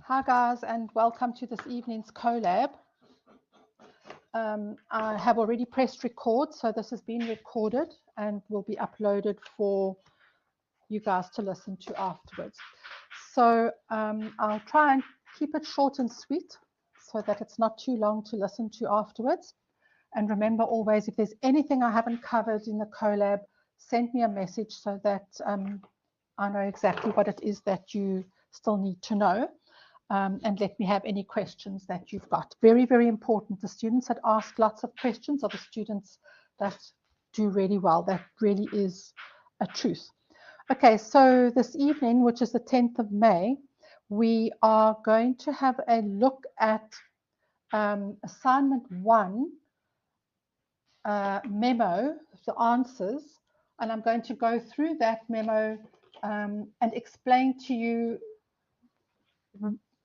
Hi guys, and welcome to this evening's collab. I have already pressed record, so this has been recorded and will be uploaded for you guys to listen to afterwards. So I'll try and keep it short and sweet so that it's not too long to listen to afterwards. And remember always, if there's anything I haven't covered in the collab, send me a message so that I know exactly what it is that you still need to know. And let me have any questions that you've got. Very, very important. The students that ask lots of questions are the students that do really well. That really is a truth. Okay, so this evening, which is the 10th of May, we are going to have a look at assignment 1 memo, the answers, and I'm going to go through that memo and explain to you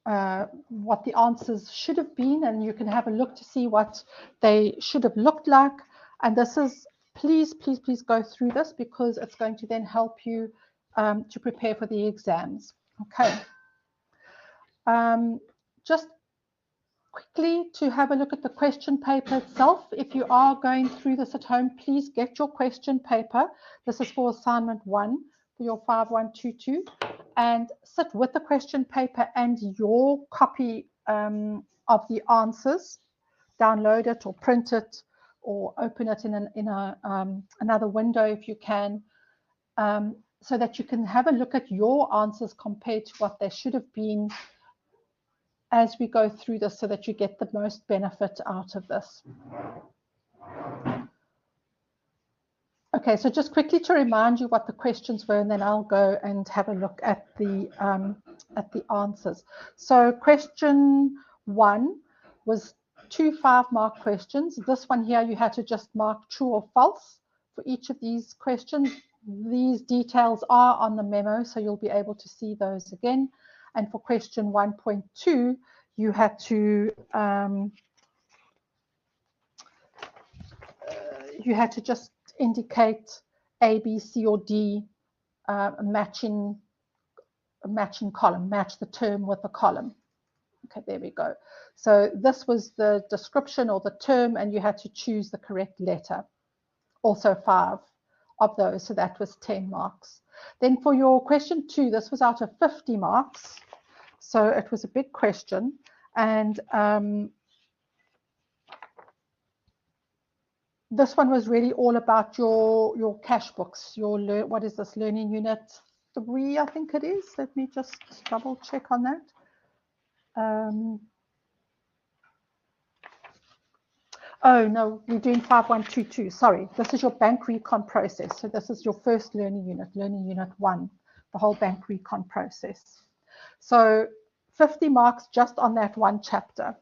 what the answers should have been, and you can have a look to see what they should have looked like. And this is, please go through this because it's going to then help you to prepare for the exams. Okay. Just quickly to have a look at the question paper itself. If you are going through this at home, please get your question paper. This is for assignment 1 for your 5122, and sit with the question paper and your copy of the answers. Download it or print it or open it in another window if you can, so that you can have a look at your answers compared to what they should have been as we go through this, so that you get the most benefit out of this. Okay, so just quickly to remind you what the questions were, and then I'll go and have a look at the answers. So question 1 was 2 5-mark questions. This one here, you had to just mark true or false for each of these questions. These details are on the memo, so you'll be able to see those again. And for question 1.2, you had to just indicate A, B, C, or D, matching column, match the term with the column. Okay, there we go. So this was the description or the term, and you had to choose the correct letter. Also 5 of those, so that was 10 marks. Then for your question 2, this was out of 50 marks. So it was a big question, and this one was really all about your cash books. What is this, learning unit 3, I think it is. Let me just double check on that. Oh no, we're doing 5122. Sorry, this is your bank recon process. So this is your first learning unit 1, the whole bank recon process. So 50 marks just on that one chapter.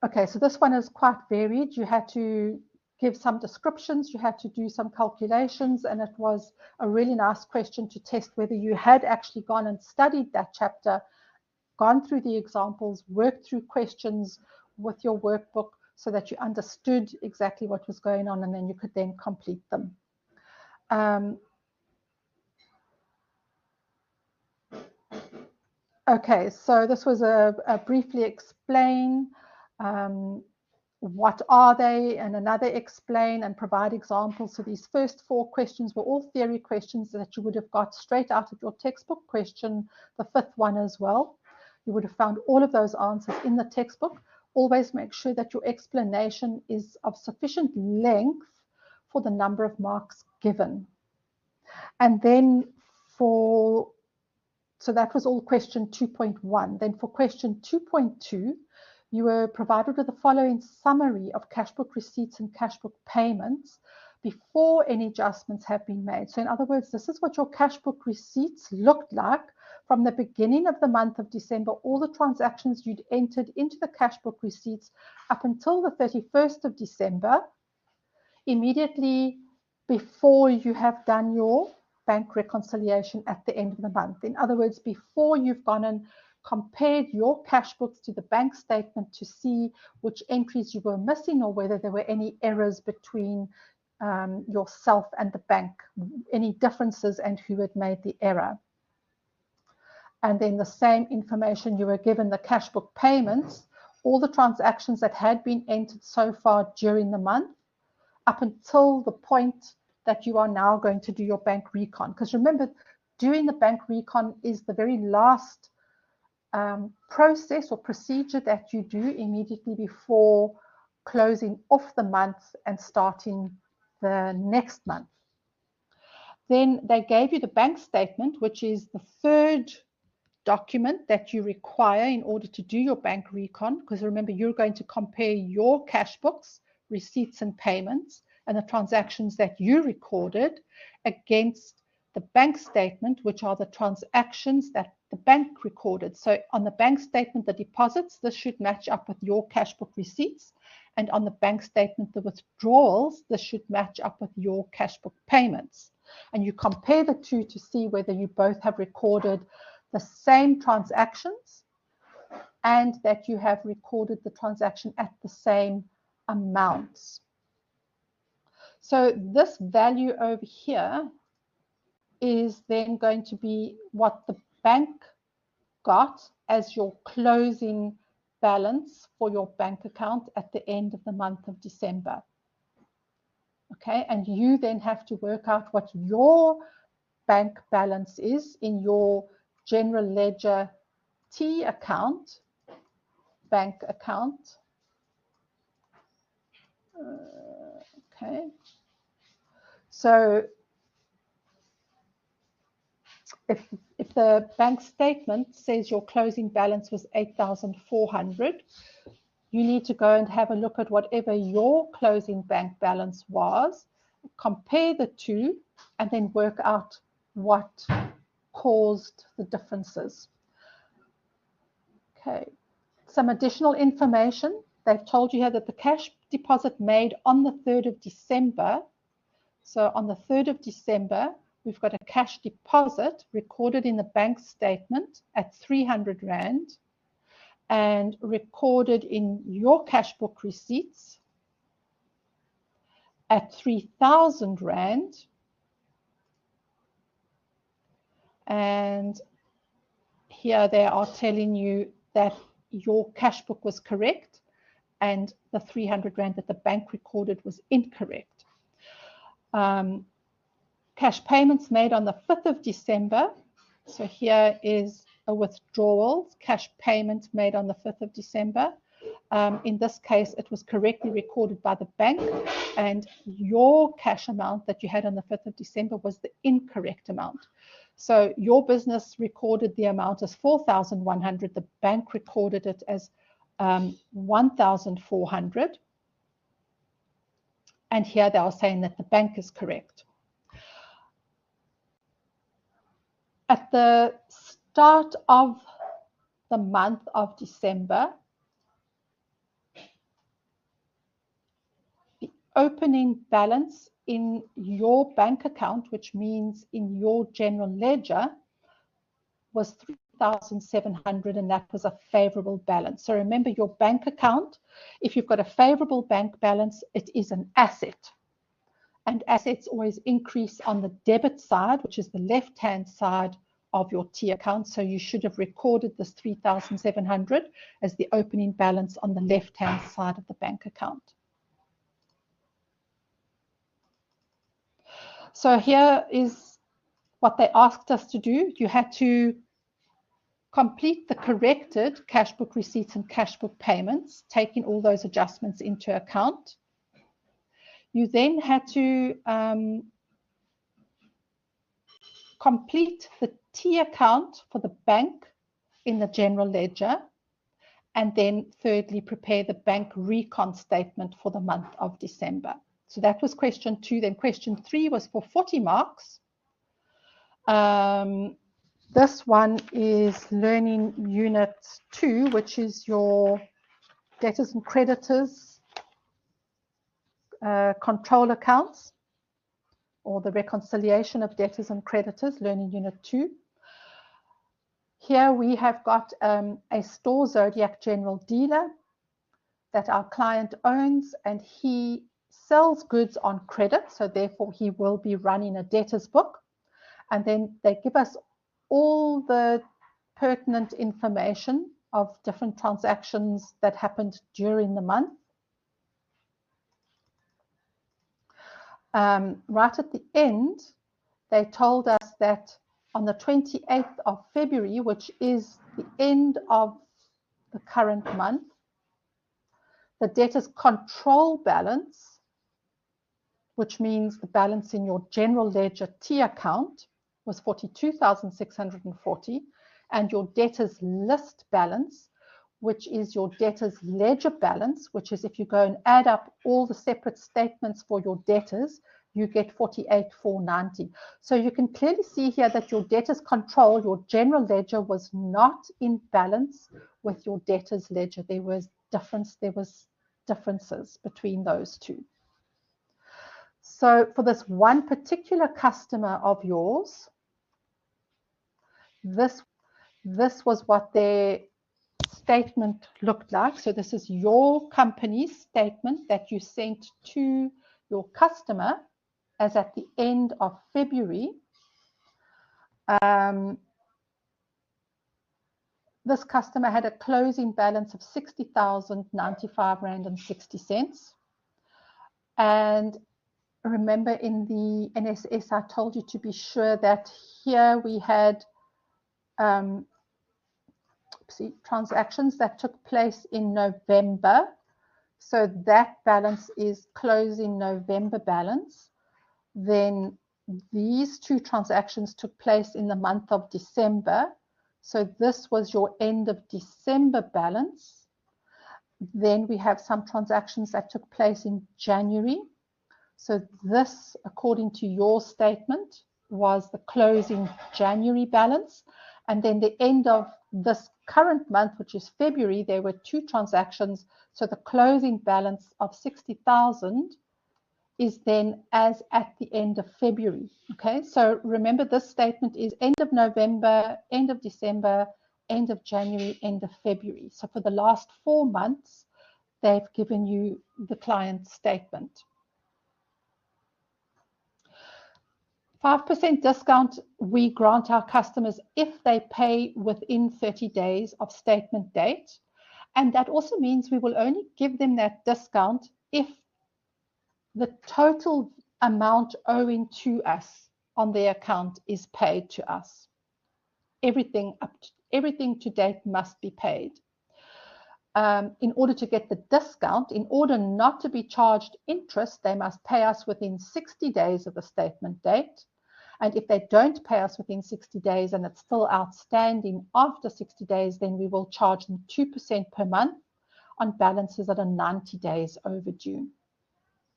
Okay, so this one is quite varied. You had to give some descriptions, you had to do some calculations, and it was a really nice question to test whether you had actually gone and studied that chapter, gone through the examples, worked through questions with your workbook so that you understood exactly what was going on, and then you could then complete them. Okay, so this was a briefly explain what are they, and another explain and provide examples. So these first 4 questions were all theory questions that you would have got straight out of your textbook. Question, the 5th one as well. You would have found all of those answers in the textbook. Always make sure that your explanation is of sufficient length for the number of marks given. And then so that was all question 2.1. Then for question 2.2, you were provided with the following summary of cash book receipts and cash book payments before any adjustments have been made. So in other words, this is what your cash book receipts looked like from the beginning of the month of December, all the transactions you'd entered into the cash book receipts up until the 31st of December, immediately before you have done your bank reconciliation at the end of the month. In other words, before you've gone and compared your cash books to the bank statement to see which entries you were missing or whether there were any errors between yourself and the bank, any differences and who had made the error. and then the same information you were given, the cash book payments, all the transactions that had been entered so far during the month, up until the point that you are now going to do your bank recon. Because remember, doing the bank recon is the very last process or procedure that you do immediately before closing off the month and starting the next month. Then they gave you the bank statement, which is the third document that you require in order to do your bank recon, because remember, you're going to compare your cash books, receipts and payments, and the transactions that you recorded against the bank statement, which are the transactions that the bank recorded. So on the bank statement, the deposits, this should match up with your cash book receipts, and on the bank statement, the withdrawals, this should match up with your cash book payments. And you compare the two to see whether you both have recorded the same transactions and that you have recorded the transaction at the same amounts. So this value over here is then going to be what the bank got as your closing balance for your bank account at the end of the month of December. Okay, and you then have to work out what your bank balance is in your general ledger T account, bank account. Okay, so if the bank statement says your closing balance was 8,400, you need to go and have a look at whatever your closing bank balance was, compare the two, and then work out what caused the differences. Okay, some additional information. They've told you here that the cash deposit made on the 3rd of December, so on the 3rd of December, we've got a cash deposit recorded in the bank statement at 300 Rand and recorded in your cash book receipts at 3,000 Rand. And here they are telling you that your cash book was correct and the 300 Rand that the bank recorded was incorrect. Cash payments made on the 5th of December. So here is a withdrawal, cash payment made on the 5th of December. In this case, it was correctly recorded by the bank, and your cash amount that you had on the 5th of December was the incorrect amount. So your business recorded the amount as 4,100. The bank recorded it as 1,400. And here they are saying that the bank is correct. At the start of the month of December, the opening balance in your bank account, which means in your general ledger, was 3,700, and that was a favorable balance. So remember, your bank account, if you've got a favorable bank balance, it is an asset. And assets always increase on the debit side, which is the left-hand side of your T account. So you should have recorded this 3,700 as the opening balance on the left-hand side of the bank account. So here is what they asked us to do. You had to complete the corrected cash book receipts and cash book payments, taking all those adjustments into account. You then had to complete the T account for the bank in the general ledger, and then thirdly, prepare the bank recon statement for the month of December. So that was question 2. Then question 3 was for 40 marks. This one is learning unit 2, which is your debtors and creditors control accounts, or the reconciliation of debtors and creditors, learning unit 2. Here we have got a store Zodiac general dealer that our client owns, and he sells goods on credit, so therefore he will be running a debtors book. And then they give us all the pertinent information of different transactions that happened during the month. Right at the end, they told us that on the 28th of February, which is the end of the current month, the debtor's control balance, which means the balance in your general ledger T account, was 42,640, and your debtor's list balance, which is your debtor's ledger balance, which is if you go and add up all the separate statements for your debtors, you get 48,490. So you can clearly see here that your debtor's control, your general ledger, was not in balance with your debtor's ledger. There was differences between those two. So for this one particular customer of yours, this was what their statement looked like. So this is your company's statement that you sent to your customer as at the end of February. This customer had a closing balance of 60,095 Rand and 60 cents. And remember, in the NSS, I told you to be sure that here we had transactions that took place in November. So that balance is closing November balance. Then these two transactions took place in the month of December. So this was your end of December balance. Then we have some transactions that took place in January. So this, according to your statement, was the closing January balance. And then the end of this current month, which is February, there were two transactions. So the closing balance of 60,000 is then as at the end of February. Okay, so remember, this statement is end of November, end of December, end of January, end of February. So for the last 4 months, they've given you the client's statement. 5% discount we grant our customers if they pay within 30 days of statement date. And that also means we will only give them that discount if the total amount owing to us on their account is paid to us. Everything to date must be paid. In order to get the discount, in order not to be charged interest, they must pay us within 60 days of the statement date. And if they don't pay us within 60 days and it's still outstanding after 60 days, then we will charge them 2% per month on balances that are 90 days overdue.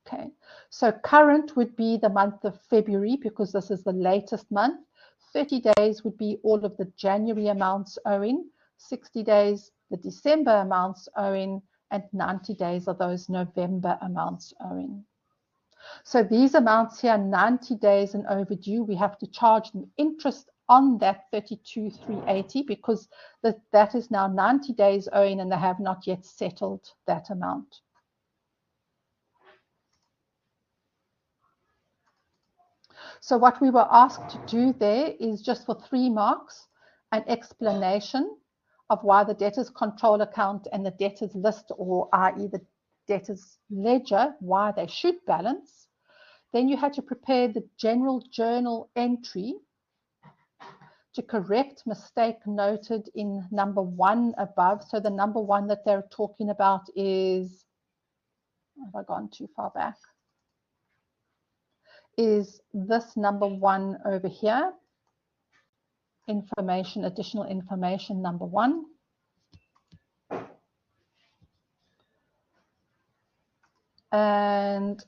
Okay, so current would be the month of February because this is the latest month. 30 days would be all of the January amounts owing, 60 days the December amounts owing, and 90 days are those November amounts owing. So these amounts here, 90 days and overdue, we have to charge them interest on that 32,380 because that is now 90 days owing and they have not yet settled that amount. So what we were asked to do there is just for 3 marks, an explanation of why the debtor's control account and the debtor's list, or i.e. the debtor's ledger, why they should balance. Then you had to prepare the general journal entry to correct mistake noted in number 1 above. So the number 1 that they're talking about is, have I gone too far back? Is this number 1 over here, information, additional information number 1. And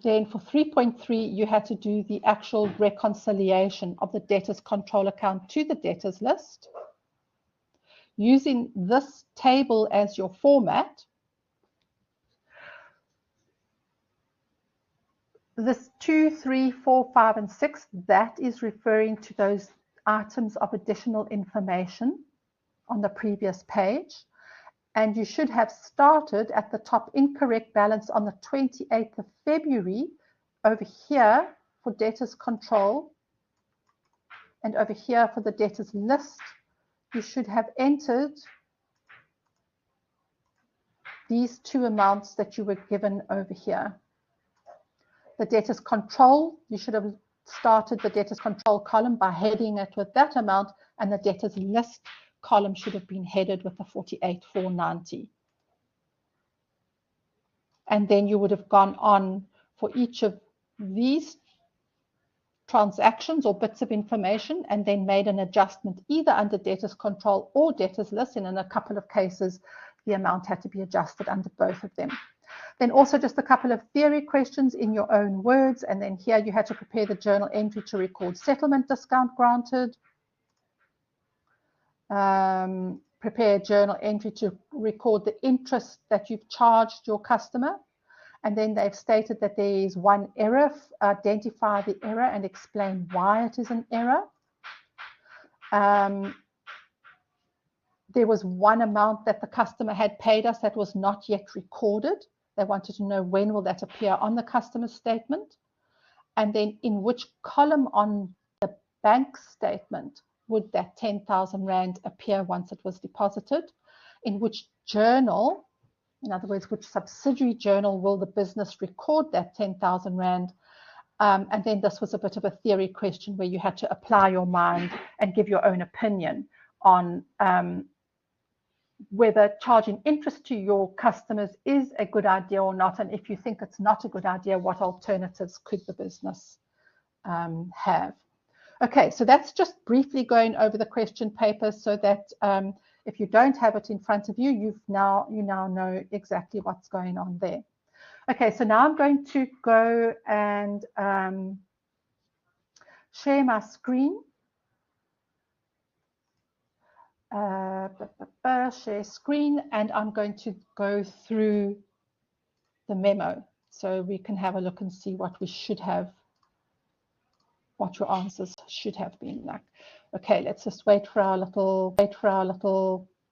then for 3.3, you had to do the actual reconciliation of the debtor's control account to the debtor's list. Using this table as your format, this 2, 3, 4, 5, and 6, that is referring to those items of additional information on the previous page. And you should have started at the top, incorrect balance on the 28th of February over here for debtors control. And over here for the debtors list, you should have entered these two amounts that you were given over here. The debtors control, you should have started the debtors control column by heading it with that amount, and the debtors list column should have been headed with the 48,490. And then you would have gone on for each of these transactions or bits of information and then made an adjustment either under debtors control or debtors list, and in a couple of cases the amount had to be adjusted under both of them. Then also just a couple of theory questions in your own words, and then here you had to prepare the journal entry to record settlement discount granted, prepare a journal entry to record the interest that you've charged your customer, and then they've stated that there is one error. Identify the error and explain why it is an error. There was one amount that the customer had paid us that was not yet recorded. They wanted to know when will that appear on the customer statement, and then in which column on the bank statement would that 10,000 Rand appear once it was deposited, in which journal, in other words, which subsidiary journal will the business record that 10,000 Rand. And then this was a bit of a theory question where you had to apply your mind and give your own opinion on whether charging interest to your customers is a good idea or not, and if you think it's not a good idea, what alternatives could the business have. Okay, so that's just briefly going over the question paper so that if you don't have it in front of you, you now know exactly what's going on there. Okay, so now I'm going to go and share my screen. Share screen, and I'm going to go through the memo so we can have a look and see what we should have, what your answers should have been like. Okay, let's just wait for our little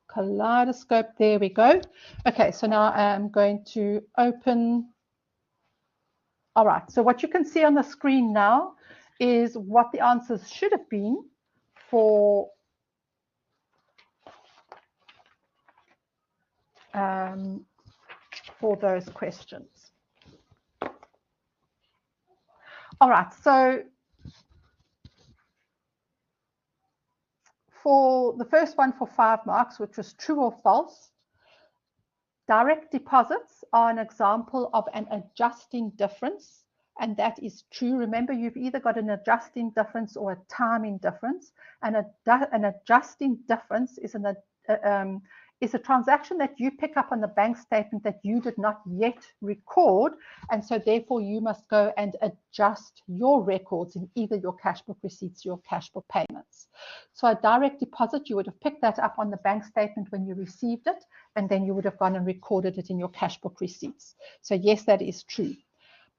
kaleidoscope. There we go. Okay, so now I'm going to open. All right, so what you can see on the screen now is what the answers should have been for those questions. All right, so for the first one for 5 marks, which was true or false, direct deposits are an example of an adjusting difference, and that is true. Remember, you've either got an adjusting difference or a timing difference, and an adjusting difference is a transaction that you pick up on the bank statement that you did not yet record, and so therefore you must go and adjust your records in either your cash book receipts or your cash book payments. So a direct deposit, you would have picked that up on the bank statement when you received it, and then you would have gone and recorded it in your cash book receipts. So yes, that is true.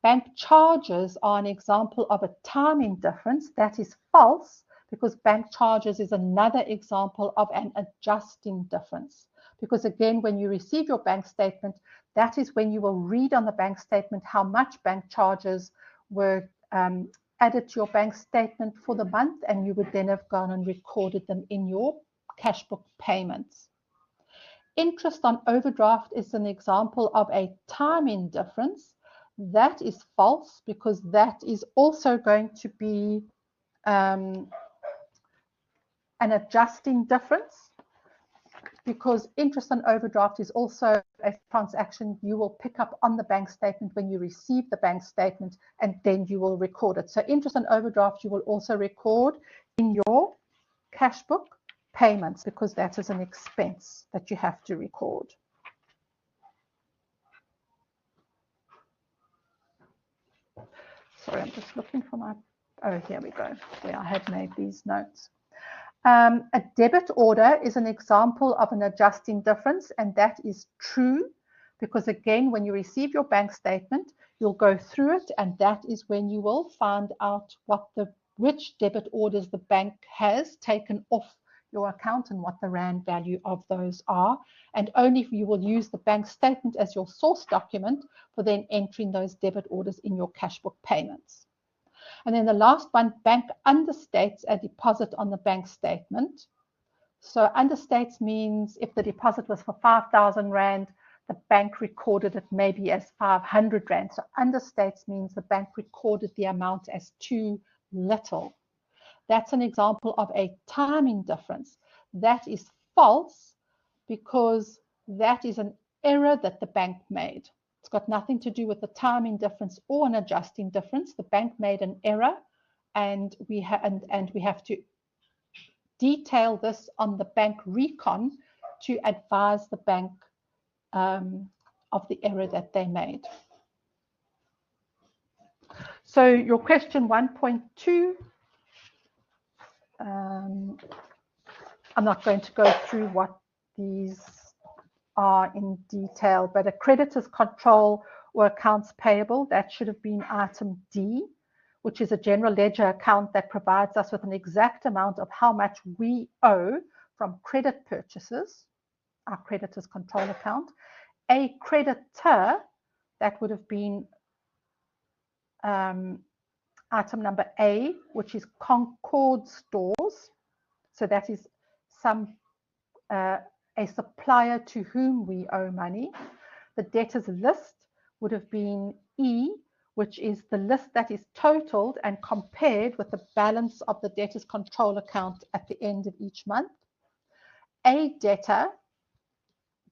Bank charges are an example of a timing difference. That is false, because bank charges is another example of an adjusting difference. Because again, when you receive your bank statement, that is when you will read on the bank statement how much bank charges were added to your bank statement for the month, and you would then have gone and recorded them in your cash book payments. Interest on overdraft is an example of a timing difference. That is false, because that is also going to be an adjusting difference, because interest on overdraft is also a transaction you will pick up on the bank statement when you receive the bank statement, and then you will record it. So interest on overdraft you will also record in your cash book payments, because that is an expense that you have to record. Sorry, I'm just looking for my, oh, here we go, where I had made these notes. A debit order is an example of an adjusting difference, and that is true, because again, when you receive your bank statement, you'll go through it, and that is when you will find out which debit orders the bank has taken off your account and what the Rand value of those are, and only if you will use the bank statement as your source document for then entering those debit orders in your cash book payments. And then the last one, bank understates a deposit on the bank statement. So understates means if the deposit was for 5,000 Rand, the bank recorded it maybe as 500 Rand. So understates means the bank recorded the amount as too little. That's an example of a timing difference. That is false because that is an error that the bank made. It's got nothing to do with the timing difference or an adjusting difference. The bank made an error, and we have to detail this on the bank Recon to advise the bank of the error that they made. So your question 1.2, I'm not going to go through what these are in detail, but a creditor's control or accounts payable, that should have been item D, which is a general ledger account that provides us with an exact amount of how much we owe from credit purchases, our creditor's control account. A creditor, that would have been item number A, which is Concord stores. So that is a supplier to whom we owe money. The debtors list would have been E, which is the list that is totaled and compared with the balance of the debtors control account at the end of each month. A debtor,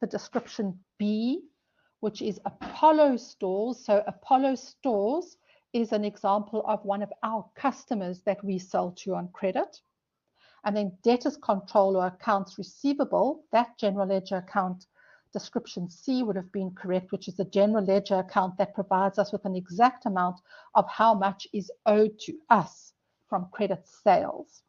the description B, which is Apollo stores. So Apollo stores is an example of one of our customers that we sell to on credit. And then debtors control or accounts receivable, that general ledger account description C would have been correct, which is the general ledger account that provides us with an exact amount of how much is owed to us from credit sales.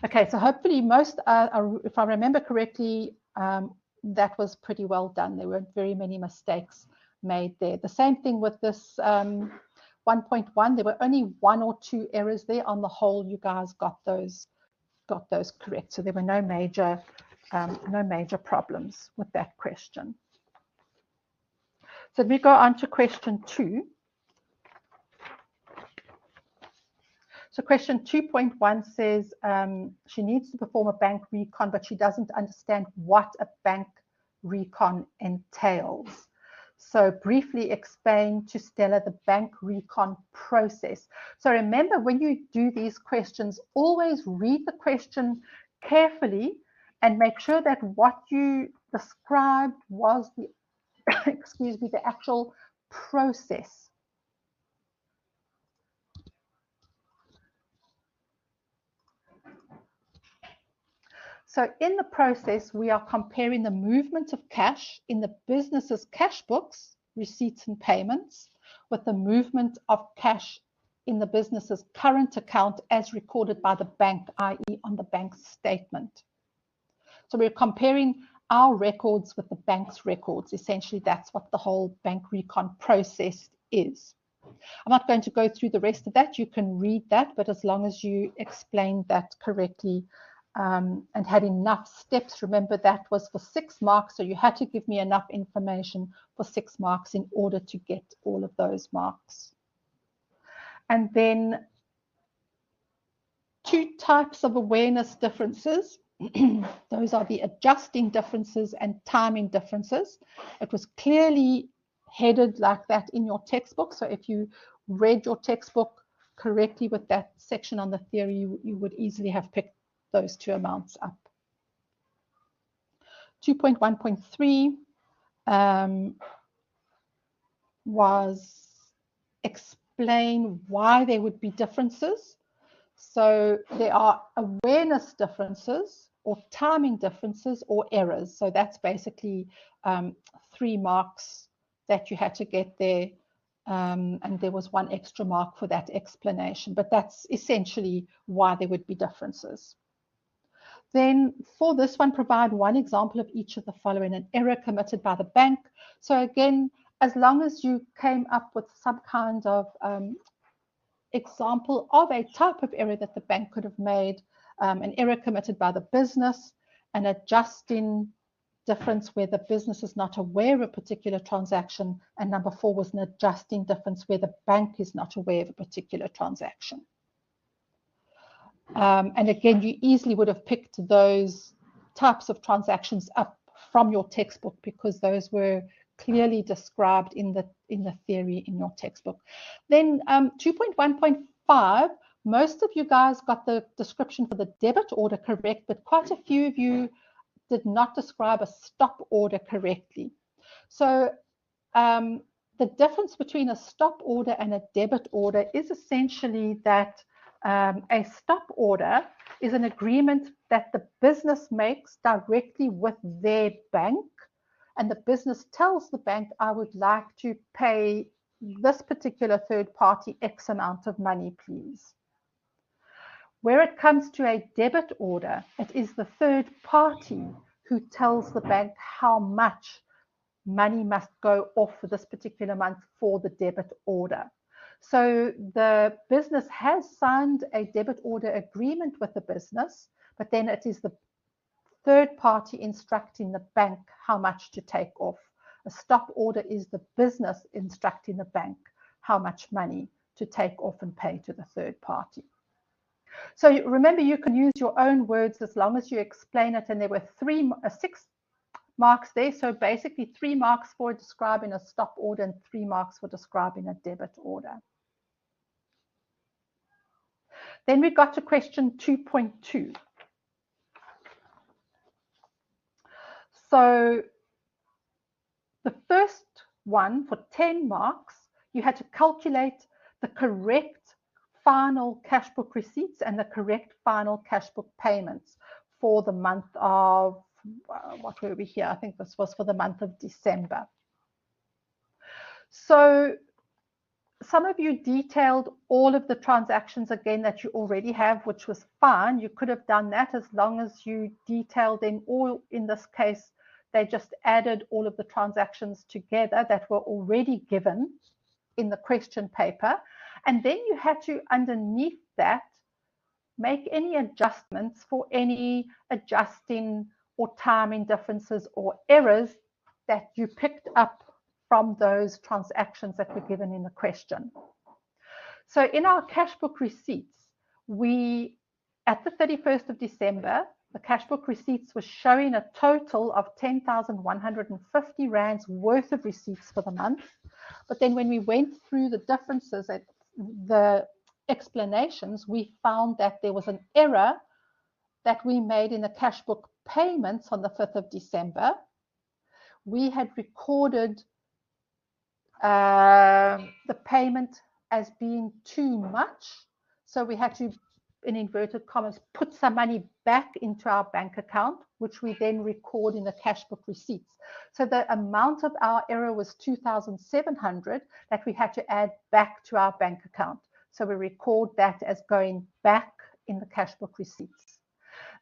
Okay, so hopefully most, if I remember correctly, that was pretty well done. There weren't very many mistakes made there. The same thing with this 1.1. There were only 1 or 2 errors there. On the whole, you guys got those correct. So there were no major problems with that question. So we go on to question 2. So question 2.1 says she needs to perform a bank recon, but she doesn't understand what a bank recon entails. So briefly explain to Stella the bank recon process. So remember, when you do these questions, always read the question carefully and make sure that what you described was the, excuse me, the actual process. So in the process, we are comparing the movement of cash in the business's cash books, receipts and payments, with the movement of cash in the business's current account as recorded by the bank, i.e. on the bank statement. So we're comparing our records with the bank's records. Essentially, that's what the whole bank recon process is. I'm not going to go through the rest of that. You can read that, but as long as you explained that correctly, and had enough steps. Remember, that was for 6 marks, so you had to give me enough information for 6 marks in order to get all of those marks. And then 2 types of awareness differences. Those are the adjusting differences and timing differences. It was clearly headed like that in your textbook, so if you read your textbook correctly with that section on the theory, you would easily have picked those 2 amounts up. 2.1.3 was explain why there would be differences. So there are awareness differences or timing differences or errors. So that's basically 3 marks that you had to get there. And there was 1 extra mark for that explanation. But that's essentially why there would be differences. Then for this one, provide 1 example of each of the following: an error committed by the bank. So again, as long as you came up with some kind of example of a type of error that the bank could have made, an error committed by the business, an adjusting difference where the business is not aware of a particular transaction, and number 4 was an adjusting difference where the bank is not aware of a particular transaction. And again, you easily would have picked those types of transactions up from your textbook because those were clearly described in the theory in your textbook. Then 2.1.5, most of you guys got the description for the debit order correct, but quite a few of you did not describe a stop order correctly. So the difference between a stop order and a debit order is essentially that a stop order is an agreement that the business makes directly with their bank, and the business tells the bank, I would like to pay this particular third party X amount of money, please. Where it comes to a debit order, it is the third party who tells the bank how much money must go off for this particular month for the debit order. So the business has signed a debit order agreement with the business, but then it is the third party instructing the bank how much to take off. A stop order is the business instructing the bank how much money to take off and pay to the third party. So remember, you can use your own words as long as you explain it, and there were 6 marks there. So basically 3 marks for describing a stop order and 3 marks for describing a debit order. Then we got to question 2.2. So the first one, for 10 marks, you had to calculate the correct final cash book receipts and the correct final cash book payments for the month of, what were we here? I think this was for the month of December. So some of you detailed all of the transactions again that you already have, which was fine. You could have done that as long as you detailed them all. In this case, they just added all of the transactions together that were already given in the question paper. And then you had to, underneath that, make any adjustments for any adjusting or timing differences or errors that you picked up from those transactions that were given in the question. So in our cash book receipts, at the 31st of December, the cash book receipts were showing a total of 10,150 rands worth of receipts for the month. But then when we went through the differences, the explanations, we found that there was an error that we made in the cash book payments on the 5th of December. We had recorded the payment as being too much. So we had to, in inverted commas, put some money back into our bank account, which we then record in the cash book receipts. So the amount of our error was 2,700 that we had to add back to our bank account. So we record that as going back in the cash book receipts.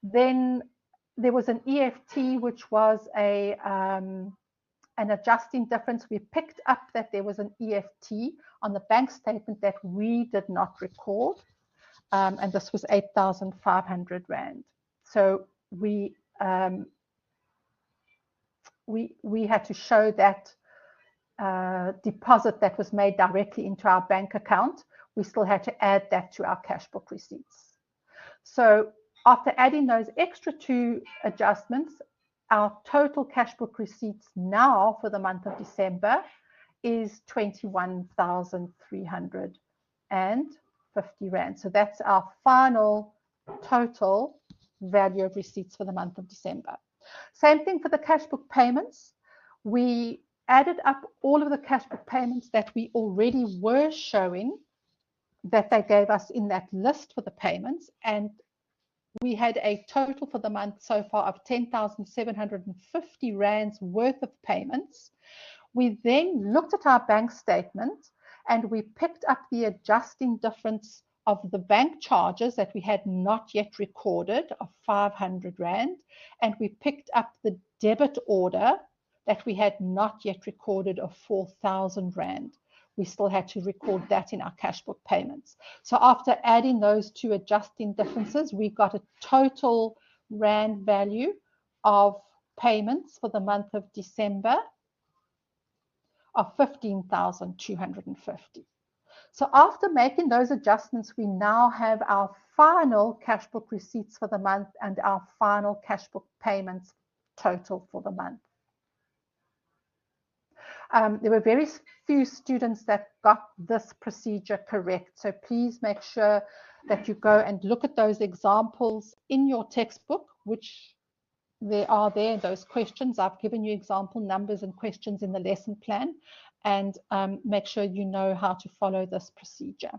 Then there was an EFT, which was an adjusting difference. We picked up that there was an EFT on the bank statement that we did not record. And this was 8,500 rand. So we had to show that deposit that was made directly into our bank account. We still had to add that to our cash book receipts. So after adding those extra 2 adjustments, our total cash book receipts now for the month of December is 21,350 rand. So that's our final total value of receipts for the month of December. Same thing for the cash book payments. We added up all of the cash book payments that we already were showing that they gave us in that list for the payments, and we had a total for the month so far of 10,750 rands worth of payments. We then looked at our bank statement and we picked up the adjusting difference of the bank charges that we had not yet recorded of 500 rand, and we picked up the debit order that we had not yet recorded of 4,000 rand. We still had to record that in our cash book payments. So after adding those 2 adjusting differences, we got a total rand value of payments for the month of December of 15,250. So after making those adjustments, we now have our final cash book receipts for the month and our final cash book payments total for the month. There were very few students that got this procedure correct. So please make sure that you go and look at those examples in your textbook, which there are there, those questions. I've given you example numbers and questions in the lesson plan, and make sure you know how to follow this procedure.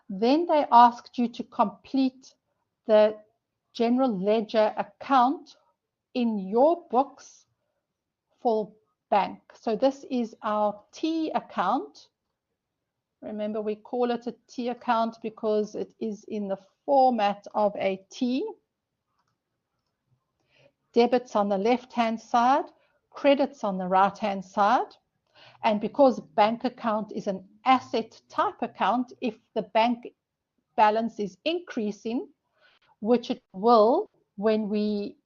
Then they asked you to complete the general ledger account in your books for bank. So this is our T account. Remember, we call it a T account because it is in the format of a T. Debits on the left-hand side, credits on the right-hand side. And because bank account is an asset type account, if the bank balance is increasing, which it will when we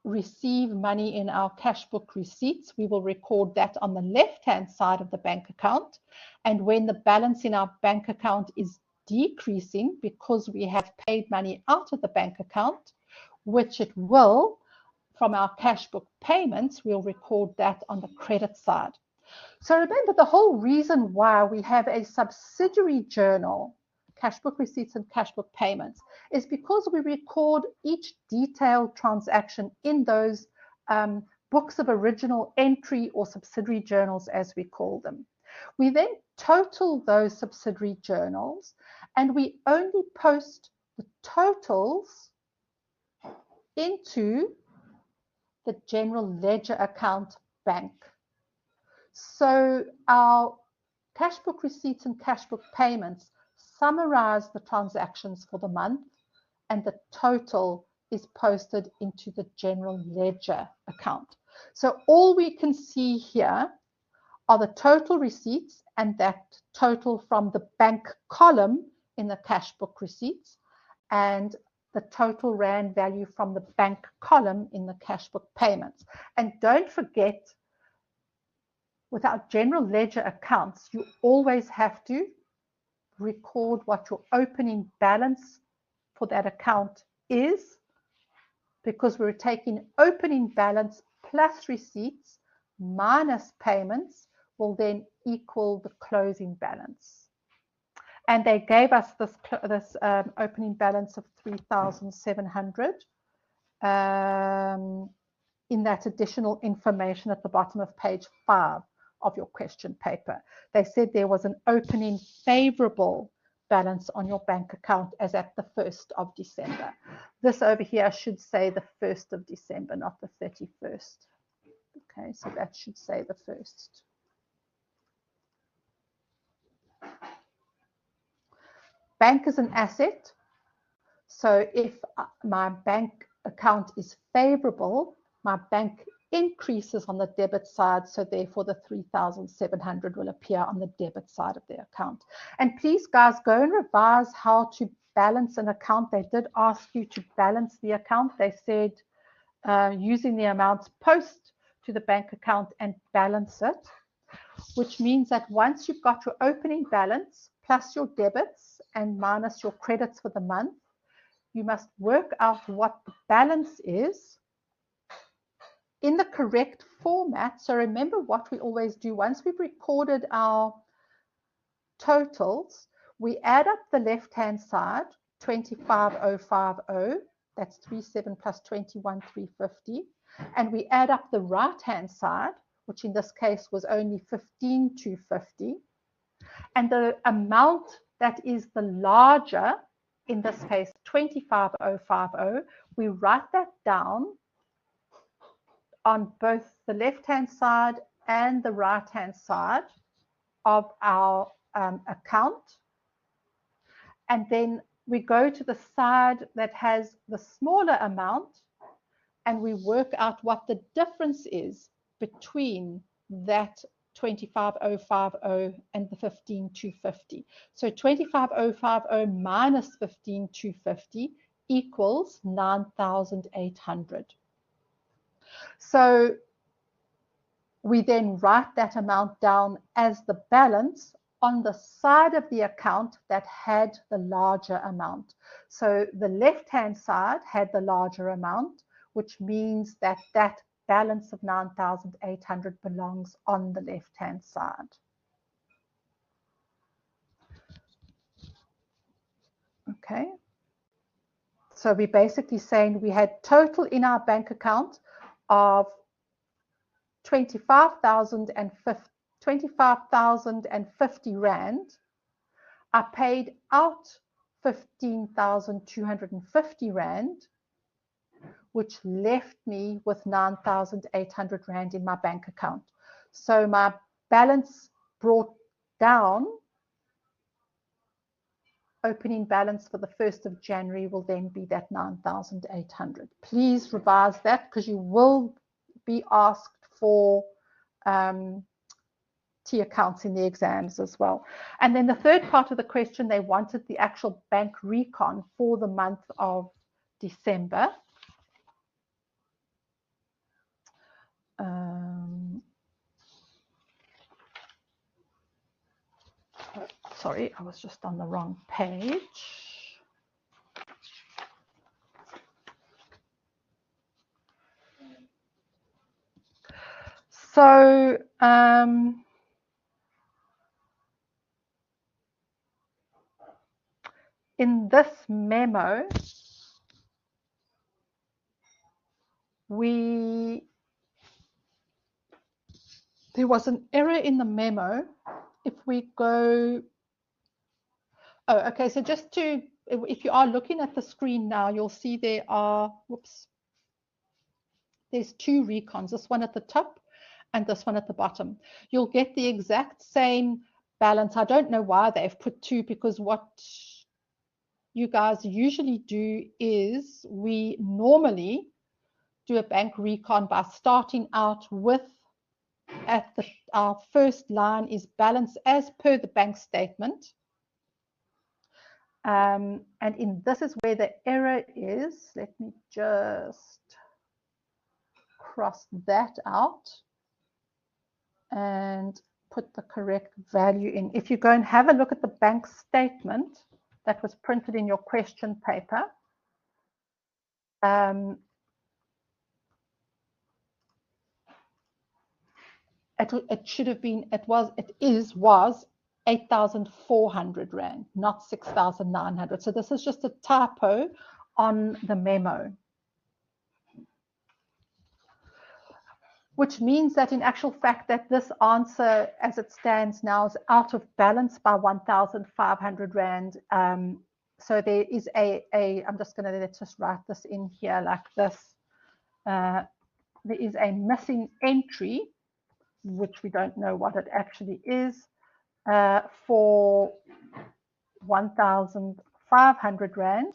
receive money in our cash book receipts, we will record that on the left-hand side of the bank account. And when the balance in our bank account is decreasing because we have paid money out of the bank account, which it will, from our cash book payments, we'll record that on the credit side. So remember, the whole reason why we have a subsidiary journal, cash book receipts and cash book payments, is because we record each detailed transaction in those books of original entry or subsidiary journals, as we call them. We then total those subsidiary journals, and we only post the totals into the general ledger account bank. So our cash book receipts and cash book payments summarize the transactions for the month, and the total is posted into the general ledger account. So all we can see here are the total receipts and that total from the bank column in the cash book receipts, and the total rand value from the bank column in the cash book payments. And don't forget, with our general ledger accounts, you always have to record what your opening balance for that account is, because we're taking opening balance plus receipts minus payments will then equal the closing balance. And they gave us this opening balance of 3,700 in that additional information at the bottom of page 5 of your question paper. They said there was an opening favorable balance on your bank account as at the 1st of December. This over here should say the 1st of December, not the 31st. Okay, so that should say the 1st. Bank is an asset. So if my bank account is favorable, my bank increases on the debit side, so therefore the 3,700 will appear on the debit side of the account. And please, guys, go and revise how to balance an account. They did ask you to balance the account. They said using the amounts post to the bank account and balance it, which means that once you've got your opening balance plus your debits and minus your credits for the month, you must work out what the balance is in the correct format. So remember what we always do. Once we've recorded our totals, we add up the left-hand side, 25,050, that's 37 plus 21,350, and we add up the right-hand side, which in this case was only 15,250, and the amount that is the larger, in this case 25,050, we write that down on both the left-hand side and the right-hand side of our account. And then we go to the side that has the smaller amount, and we work out what the difference is between that 25,050 and the 15,250. So 25,050 minus 15,250 equals 9,800. So we then write that amount down as the balance on the side of the account that had the larger amount. So the left-hand side had the larger amount, which means that that balance of 9,800 belongs on the left-hand side. Okay. So we're basically saying we had total in our bank account of 25,050 Rand. I paid out 15,250 Rand, which left me with 9,800 Rand in my bank account. So my balance brought down, opening balance for the 1st of January will then be that 9,800. Please revise that because you will be asked for T accounts in the exams as well. And then the third part of the question, they wanted the actual bank recon for the month of December. Sorry, I was just on the wrong page. So in this memo, there was an error in the memo. If we go, oh, okay, so just to, if you are looking at the screen now, you'll see there are, whoops, there's two recons, this one at the top and this one at the bottom. You'll get the exact same balance. I don't know why they've put two, because what you guys usually do is we normally do a bank recon by starting out with our first line is balance as per the bank statement. And this is where the error is. Let me just cross that out and put the correct value in. If you go and have a look at the bank statement that was printed in your question paper, it should have been, was 8,400 Rand, not 6,900. So this is just a typo on the memo, which means that in actual fact that this answer as it stands now is out of balance by 1,500 Rand. So there is I'm just going to, let's just write this in here like this. There is a missing entry, which we don't know what it actually is, for 1,500 Rand.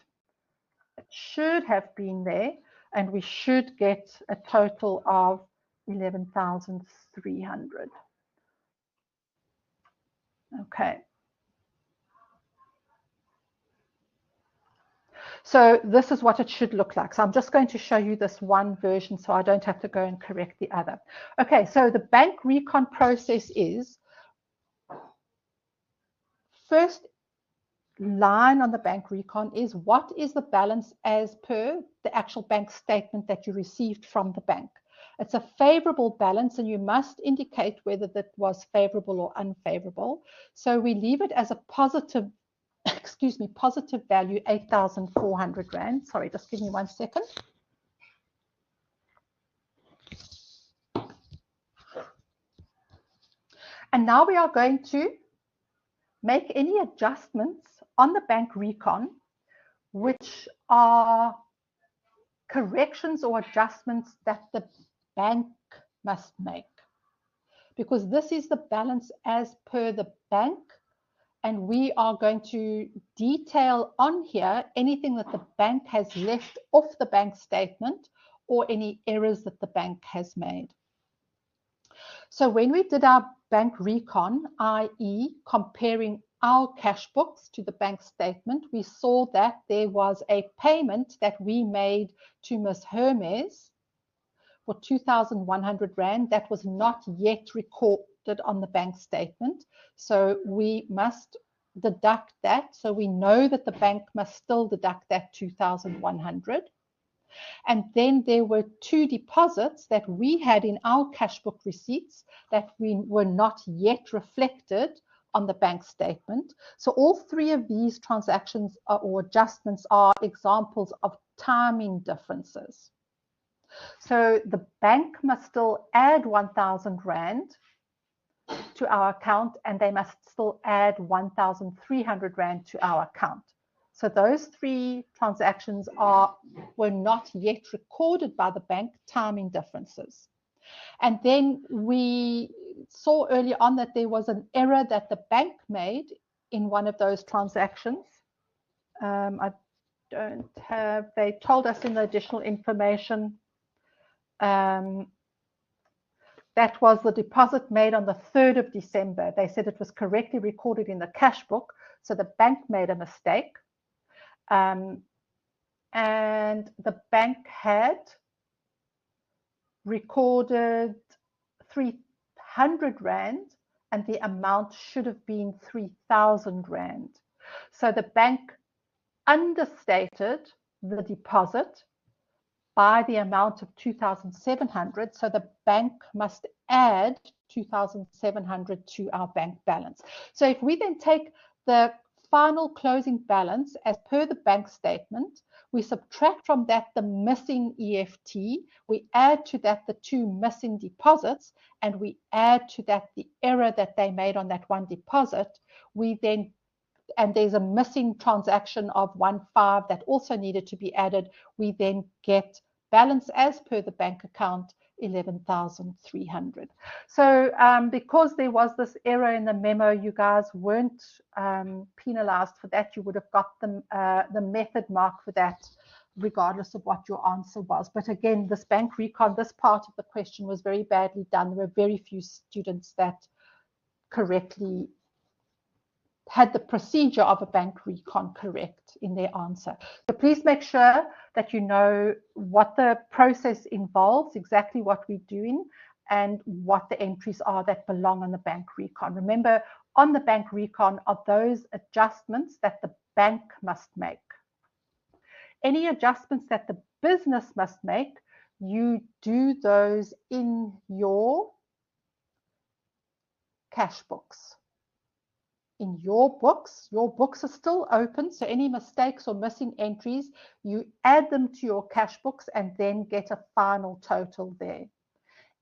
It should have been there, and we should get a total of 11,300. Okay. So this is what it should look like. So I'm just going to show you this one version so I don't have to go and correct the other. Okay, so the bank recon process is, first line on the bank recon is what is the balance as per the actual bank statement that you received from the bank. It's a favorable balance and you must indicate whether that was favorable or unfavorable. So we leave it as a positive, excuse me, positive value, 8,400 Rand. Sorry, just give me 1 second. And now we are going to make any adjustments on the bank recon, which are corrections or adjustments that the bank must make. Because this is the balance as per the bank, and we are going to detail on here anything that the bank has left off the bank statement or any errors that the bank has made. So when we did our bank recon, i.e. comparing our cash books to the bank statement, we saw that there was a payment that we made to Ms. Hermes, for 2,100 Rand. That was not yet recorded on the bank statement. So we must deduct that. So we know that the bank must still deduct that 2,100. And then there were 2 deposits that we had in our cash book receipts that we were not yet reflected on the bank statement. So all 3 of these transactions or adjustments are examples of timing differences. So the bank must still add 1,000 Rand to our account, and they must still add 1,300 Rand to our account. So those 3 transactions were not yet recorded by the bank, timing differences. And then we saw earlier on that there was an error that the bank made in one of those transactions. I don't have, they told us in the additional information that was the deposit made on the 3rd of December. They said it was correctly recorded in the cash book, so the bank made a mistake. And the bank had recorded 300 Rand, and the amount should have been 3,000 Rand. So the bank understated the deposit by the amount of 2,700. So the bank must add 2,700 to our bank balance. So if we then take the final closing balance as per the bank statement, we subtract from that the missing EFT, we add to that the 2 missing deposits, and we add to that the error that they made on that 1 deposit, we then, and there's a missing transaction of 1.5 that also needed to be added, we then get balance as per the bank account 11,300. So because there was this error in the memo, you guys weren't penalized for that. You would have got the method mark for that regardless of what your answer was. But again, this bank recon, this part of the question was very badly done. There were very few students that correctly had the procedure of a bank recon correct in their answer. So please make sure that you know what the process involves, exactly what we're doing, and what the entries are that belong on the bank recon. Remember, on the bank recon are those adjustments that the bank must make. Any adjustments that the business must make, you do those in your cash books. In your books are still open, so any mistakes or missing entries, you add them to your cash books and then get a final total there.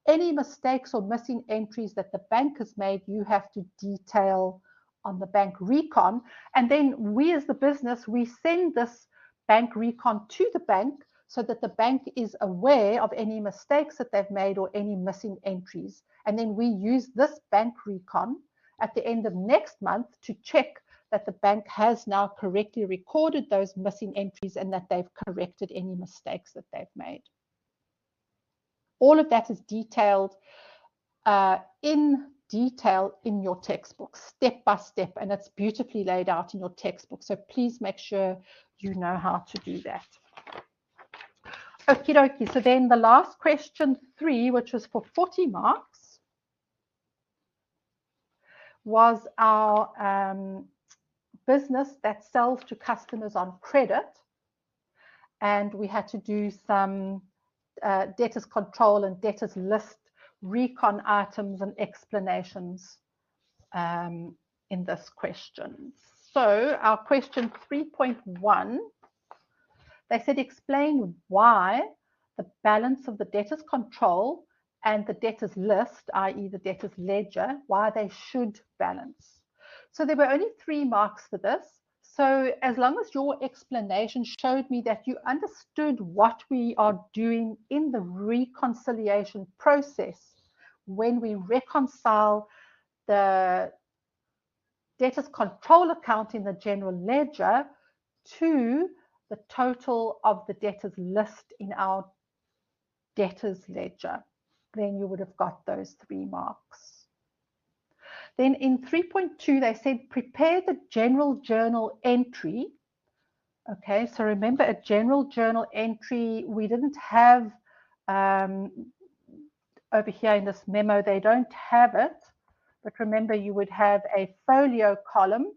Any mistakes or missing entries that the bank has made, you have to detail on the bank recon, and then we as the business, we send this bank recon to the bank so that the bank is aware of any mistakes that they've made or any missing entries, and then we use this bank recon at the end of next month to check that the bank has now correctly recorded those missing entries and that they've corrected any mistakes that they've made. All of that is detailed in detail in your textbook, step by step, and it's beautifully laid out in your textbook. So please make sure you know how to do that. Okie dokie. So then the last question 3, which was for 40 marks, was our business that sells to customers on credit, and we had to do some debtors control and debtors list recon items and explanations in this question. So our question 3.1, they said explain why the balance of the debtors control and the debtors list, i.e. the debtors ledger, why they should balance. So there were only 3 marks for this. So as long as your explanation showed me that you understood what we are doing in the reconciliation process when we reconcile the debtors control account in the general ledger to the total of the debtors list in our debtors ledger, then you would have got those 3 marks. Then in 3.2, they said prepare the general journal entry. Okay, so remember a general journal entry, we didn't have over here in this memo, they don't have it, but remember you would have a folio column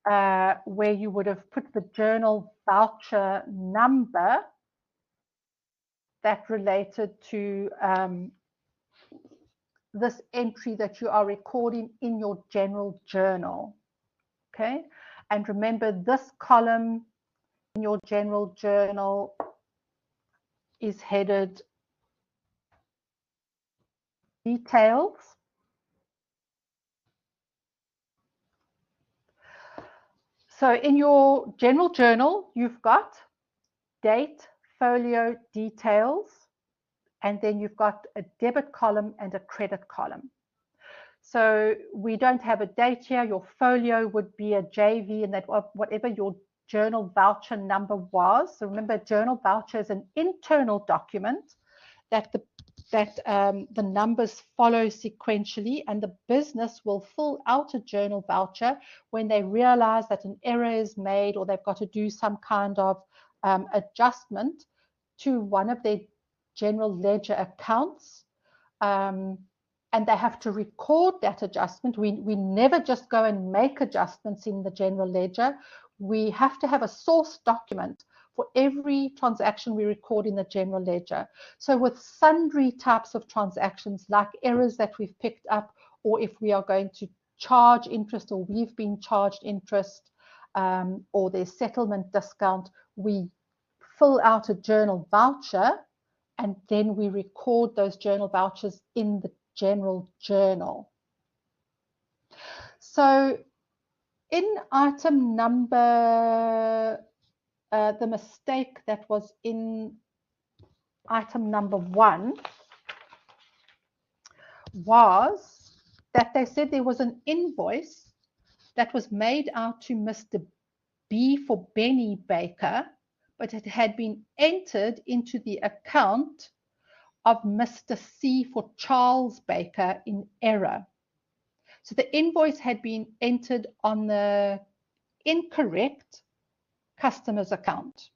where you would have put the journal voucher number that related to this entry that you are recording in your general journal. Okay, and remember this column in your general journal is headed details. So in your general journal, you've got date, folio, details, and then you've got a debit column and a credit column. So we don't have a date here. Your folio would be a JV, and that whatever your journal voucher number was. So remember, journal voucher is an internal document that the numbers follow sequentially, and the business will fill out a journal voucher when they realize that an error is made or they've got to do some kind of adjustment to one of their general ledger accounts. And they have to record that adjustment. We never just go and make adjustments in the general ledger. We have to have a source document for every transaction we record in the general ledger. So with sundry types of transactions, like errors that we've picked up, or if we are going to charge interest or we've been charged interest, or there's settlement discount, we fill out a journal voucher and then we record those journal vouchers in the general journal. So in item number, the mistake that was in item number 1 was that they said there was an invoice that was made out to Mr. B for Benny Baker, but it had been entered into the account of Mr. C for Charles Baker in error. So the invoice had been entered on the incorrect customer's account.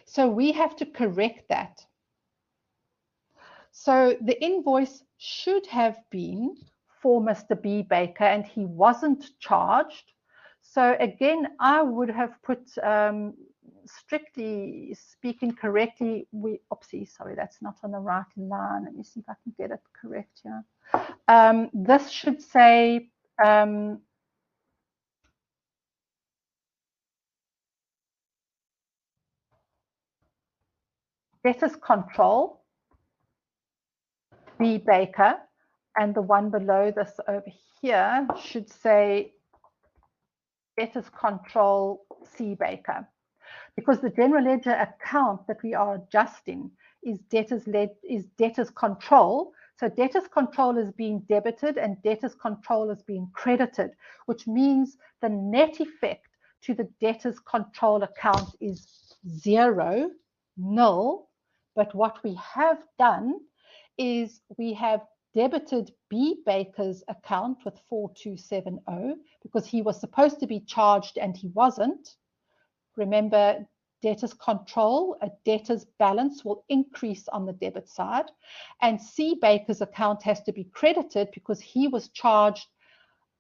So we have to correct that. So the invoice should have been for Mr. B Baker and he wasn't charged. So again, I would have put, strictly speaking correctly, oopsie, sorry, that's not on the right line. Let me see if I can get it correct here. This should say debtors control B Baker, and the one below this over here should say debtors control C Baker, because the general ledger account that we are adjusting is debtors control. So debtors control is being debited and debtors control is being credited, which means the net effect to the debtors control account is 0, nil. But what we have done is we have debited B Baker's account with 4270 because he was supposed to be charged and he wasn't. Remember, debtors control, a debtor's balance will increase on the debit side, and C Baker's account has to be credited because he was charged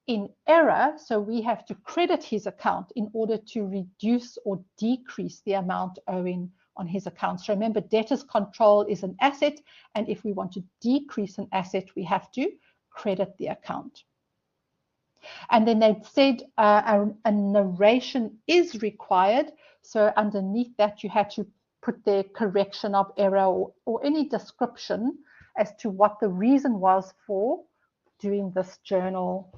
in error, so we have to credit his account in order to reduce or decrease the amount owing on his account. So remember, debtors control is an asset, and if we want to decrease an asset, we have to credit the account. And then they said a narration is required. So underneath that, you had to put the correction of error or any description as to what the reason was for doing this journal,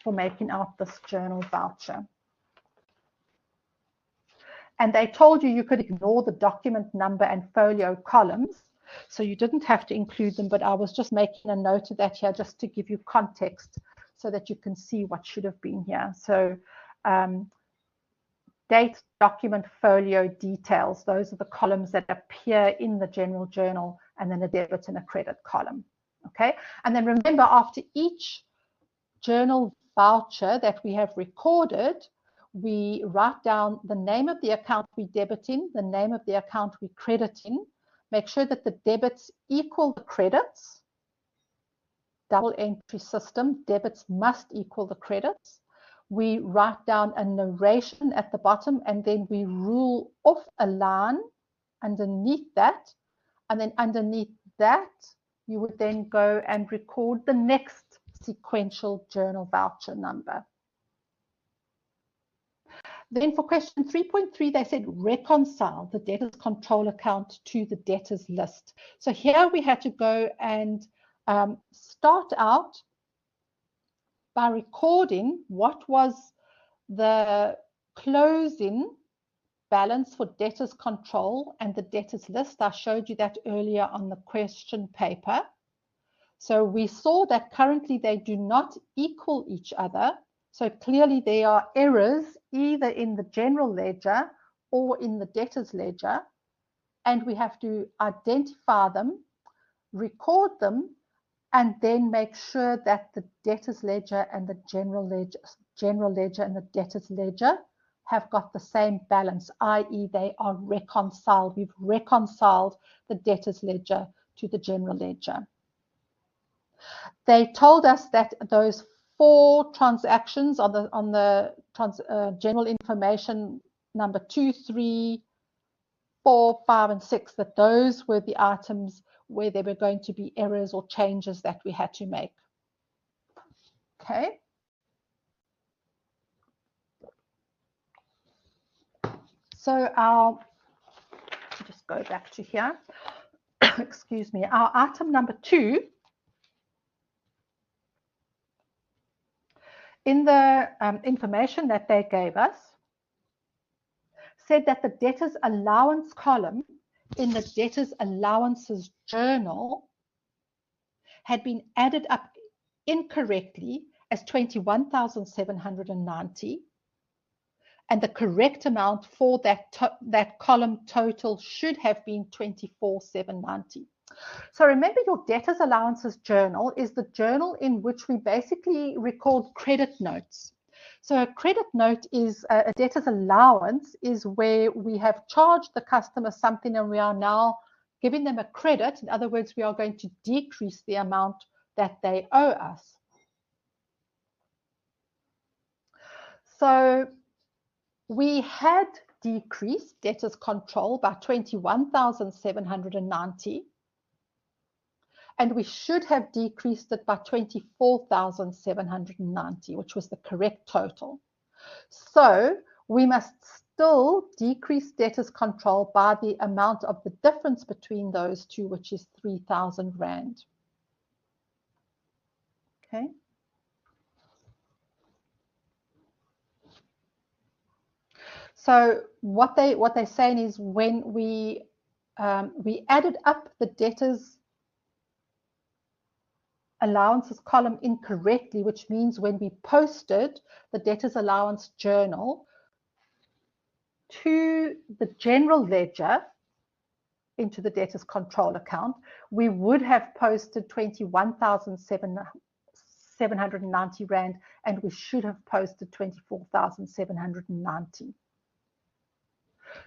for making out this journal voucher. And they told you could ignore the document number and folio columns. So you didn't have to include them, but I was just making a note of that here just to give you context so that you can see what should have been here. So date, document, folio, details, those are the columns that appear in the general journal, and then a debit and a credit column. Okay, and then remember, after each journal voucher that we have recorded, we write down the name of the account we debit in, the name of the account we credit in, make sure that the debits equal the credits. Double entry system, debits must equal the credits. We write down a narration at the bottom, and then we rule off a line underneath that, and then underneath that you would then go and record the next sequential journal voucher number. Then for question 3.3, they said reconcile the debtors control account to the debtors list. So here we had to go and start out by recording what was the closing balance for debtors control and the debtors list. I showed you that earlier on the question paper. So we saw that currently they do not equal each other. So clearly there are errors either in the general ledger or in the debtors ledger, and we have to identify them, record them, and then make sure that the debtors ledger and the general ledger and the debtors ledger have got the same balance, i.e. they are reconciled. We've reconciled the debtors ledger to the general ledger. They told us that those 4 transactions on the general information number 2, 3, 4, 5, and 6, that those were the items where there were going to be errors or changes that we had to make. Okay. So just go back to here. Excuse me. Our item number 2, in the information that they gave us, said that the debtors allowance column in the debtors allowances journal had been added up incorrectly as 21,790, and the correct amount for that column total should have been 24,790. So remember, your debtors allowances journal is the journal in which we basically record credit notes. So a credit note is a debtor's allowance is where we have charged the customer something and we are now giving them a credit. In other words, we are going to decrease the amount that they owe us. So we had decreased debtors control by 21,790. And we should have decreased it by 24,790, which was the correct total. So we must still decrease debtors control by the amount of the difference between those two, which is 3,000 Rand. Okay. So what they're saying is when we added up the debtors allowances column incorrectly, which means when we posted the debtors allowance journal to the general ledger into the debtors control account, we would have posted 21,790 Rand, and we should have posted 24,790.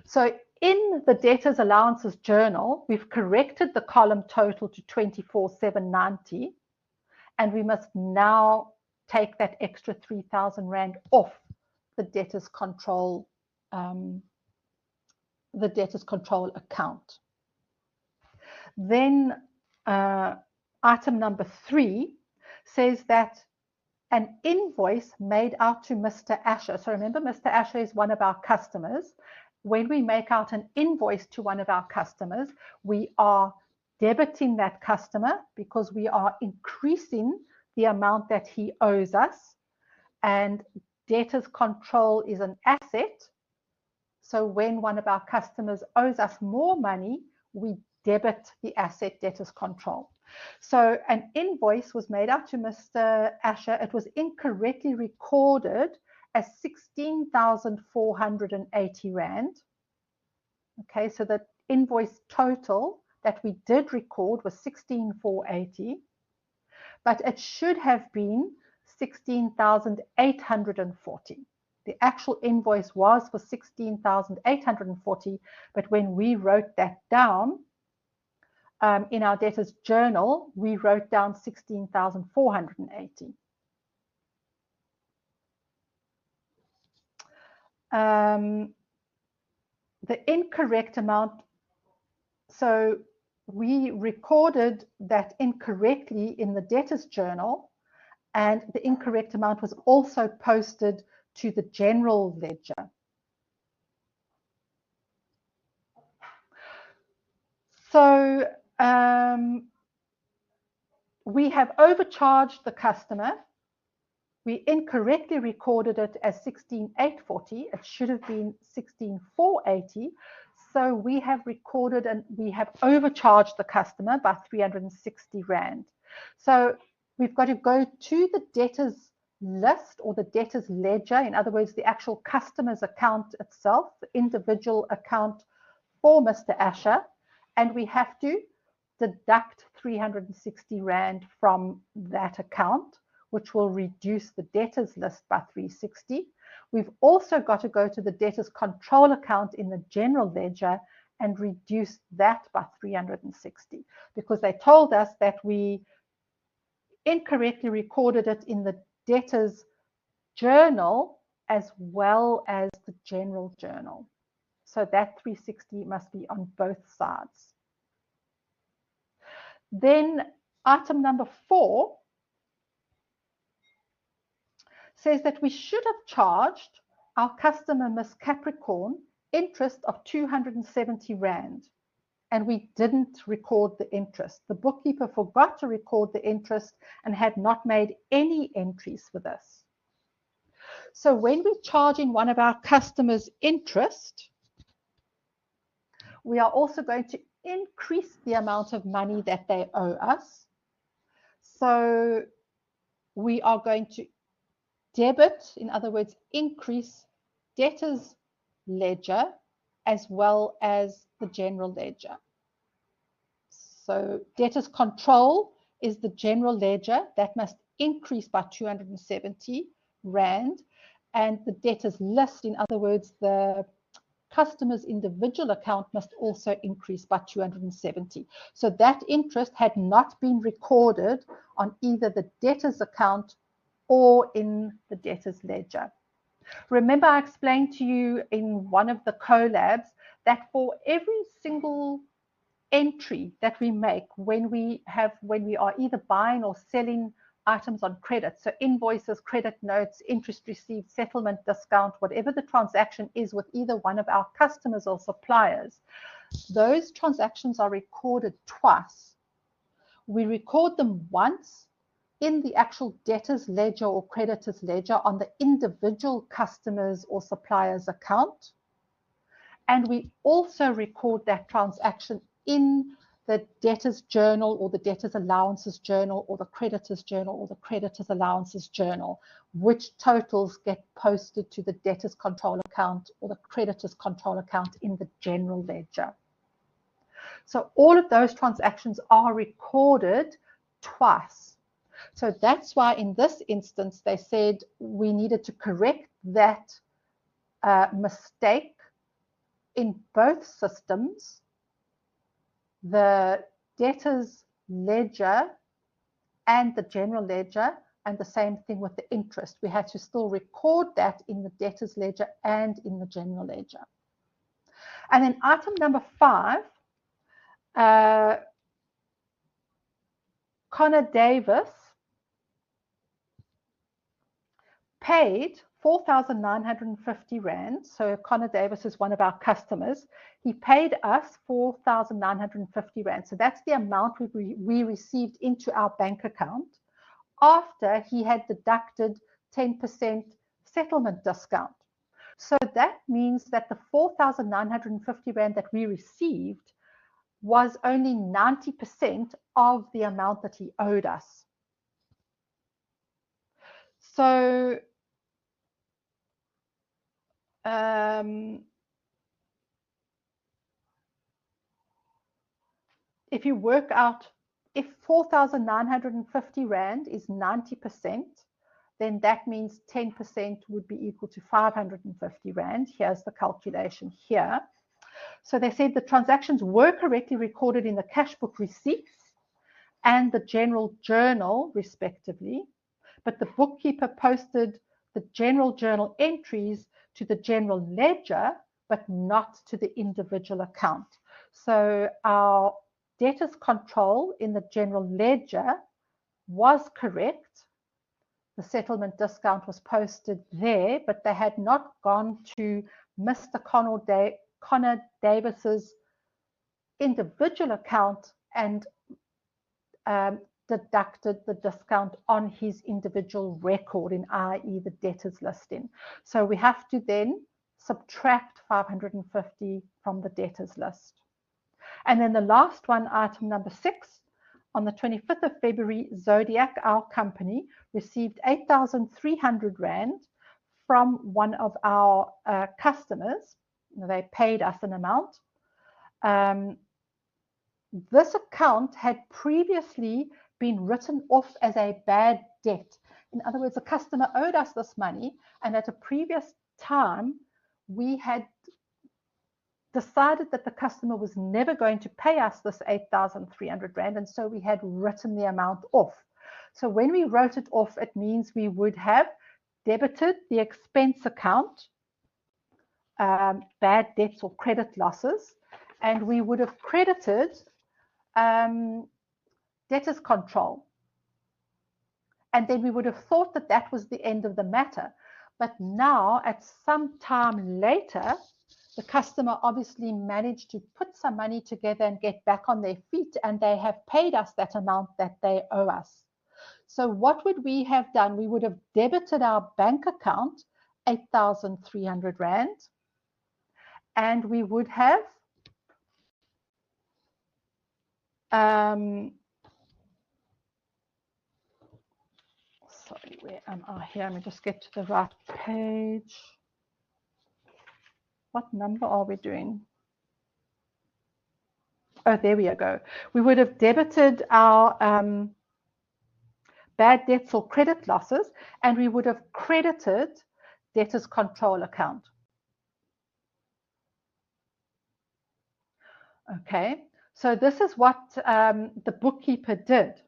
So in the debtors allowances journal, we've corrected the column total to 24,790. And we must now take that extra 3,000 Rand off the debtors control account. Then item number 3 says that an invoice made out to Mr. Asher. So remember, Mr. Asher is one of our customers. When we make out an invoice to one of our customers, we are debiting that customer because we are increasing the amount that he owes us, and debtors control is an asset. So when one of our customers owes us more money, we debit the asset debtors control. So an invoice was made out to Mr. Asher. It was incorrectly recorded as 16,480 Rand. Okay, so the invoice total that we did record was 16,480, but it should have been 16,840. The actual invoice was for 16,840, but when we wrote that down in our debtors journal, we wrote down 16,480. The incorrect amount, so we recorded that incorrectly in the debtors journal, and the incorrect amount was also posted to the general ledger. So we have overcharged the customer. We incorrectly recorded it as 16,840. It should have been 16,480. So we have recorded and we have overcharged the customer by 360 Rand. So we've got to go to the debtors list or the debtors ledger, in other words, the actual customer's account itself, the individual account for Mr. Asher, and we have to deduct 360 Rand from that account, which will reduce the debtors list by 360. We've also got to go to the debtors control account in the general ledger and reduce that by 360, because they told us that we incorrectly recorded it in the debtors journal as well as the general journal. So that 360 must be on both sides. Then item number 4 says that we should have charged our customer, Miss Capricorn, interest of 270 Rand, and we didn't record the interest. The bookkeeper forgot to record the interest and had not made any entries for this. So when we're charging one of our customers interest, we are also going to increase the amount of money that they owe us. So we are going to debit, in other words, increase debtors ledger as well as the general ledger. So debtors control is the general ledger that must increase by 270 Rand, and the debtors list, in other words, the customer's individual account, must also increase by 270. So that interest had not been recorded on either the debtors account or in the debtors ledger. Remember, I explained to you in one of the collabs that for every single entry that we make when we are either buying or selling items on credit, so invoices, credit notes, interest received, settlement discount, whatever the transaction is with either one of our customers or suppliers, those transactions are recorded twice. We record them once in the actual debtors ledger or creditors ledger on the individual customers or suppliers account, and we also record that transaction in the debtors journal or the debtors allowances journal or the creditors journal or the creditors allowances journal, which totals get posted to the debtors control account or the creditors control account in the general ledger. So all of those transactions are recorded twice. So that's why in this instance they said we needed to correct that mistake in both systems, the debtors ledger and the general ledger, and the same thing with the interest. We had to still record that in the debtors ledger and in the general ledger. And then item number 5, Connor Davis paid 4,950 Rand. So Connor Davis is one of our customers. He paid us 4,950 Rand. So that's the amount we received into our bank account after he had deducted 10% settlement discount. So that means that the 4,950 Rand that we received was only 90% of the amount that he owed us. So if you work out, if 4,950 Rand is 90%, then that means 10% would be equal to 550 Rand. Here's the calculation here. So they said the transactions were correctly recorded in the cash book receipts and the general journal, respectively, but the bookkeeper posted the general journal entries to the general ledger, but not to the individual account. So our debtors control in the general ledger was correct. The settlement discount was posted there, but they had not gone to Mr. Connor Davis's individual account and deducted the discount on his individual record, in i.e. the debtors listing. So we have to then subtract 550 from the debtors list. And then the last one, item number 6, on the 25th of February, Zodiac, our company, received 8,300 Rand from one of our customers. They paid us an amount. This account had previously been written off as a bad debt. In other words, the customer owed us this money, and at a previous time, we had decided that the customer was never going to pay us this 8,300 Rand, and so we had written the amount off. So when we wrote it off, it means we would have debited the expense account, bad debts or credit losses, and we would have credited debtors control. And then we would have thought that that was the end of the matter. But now, at some time later, the customer obviously managed to put some money together and get back on their feet, and they have paid us that amount that they owe us. So what would we have done? We would have debited our bank account 8,300 Rand, and we would have sorry, where am I here? Let me just get to the right page. What number are we doing? Oh, there we go. We would have debited our bad debts or credit losses, and we would have credited debtors control account. Okay, so this is what the bookkeeper did.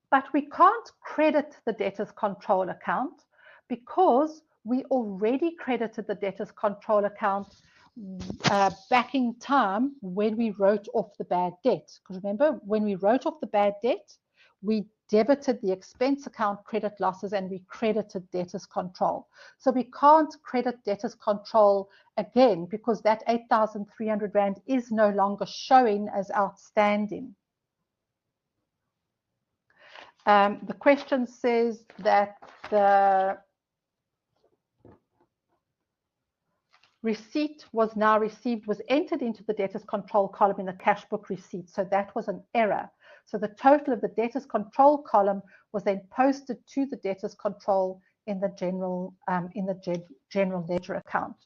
But we can't credit the debtors control account because we already credited the debtors control account back in time when we wrote off the bad debt. Because remember, when we wrote off the bad debt, we debited the expense account credit losses and we credited debtors control. So we can't credit debtors control again because that 8,300 Rand is no longer showing as outstanding. The question says that the receipt was now received, was entered into the debtors control column in the cash book receipt. So that was an error. So the total of the debtors control column was then posted to the debtors control in the general ledger account.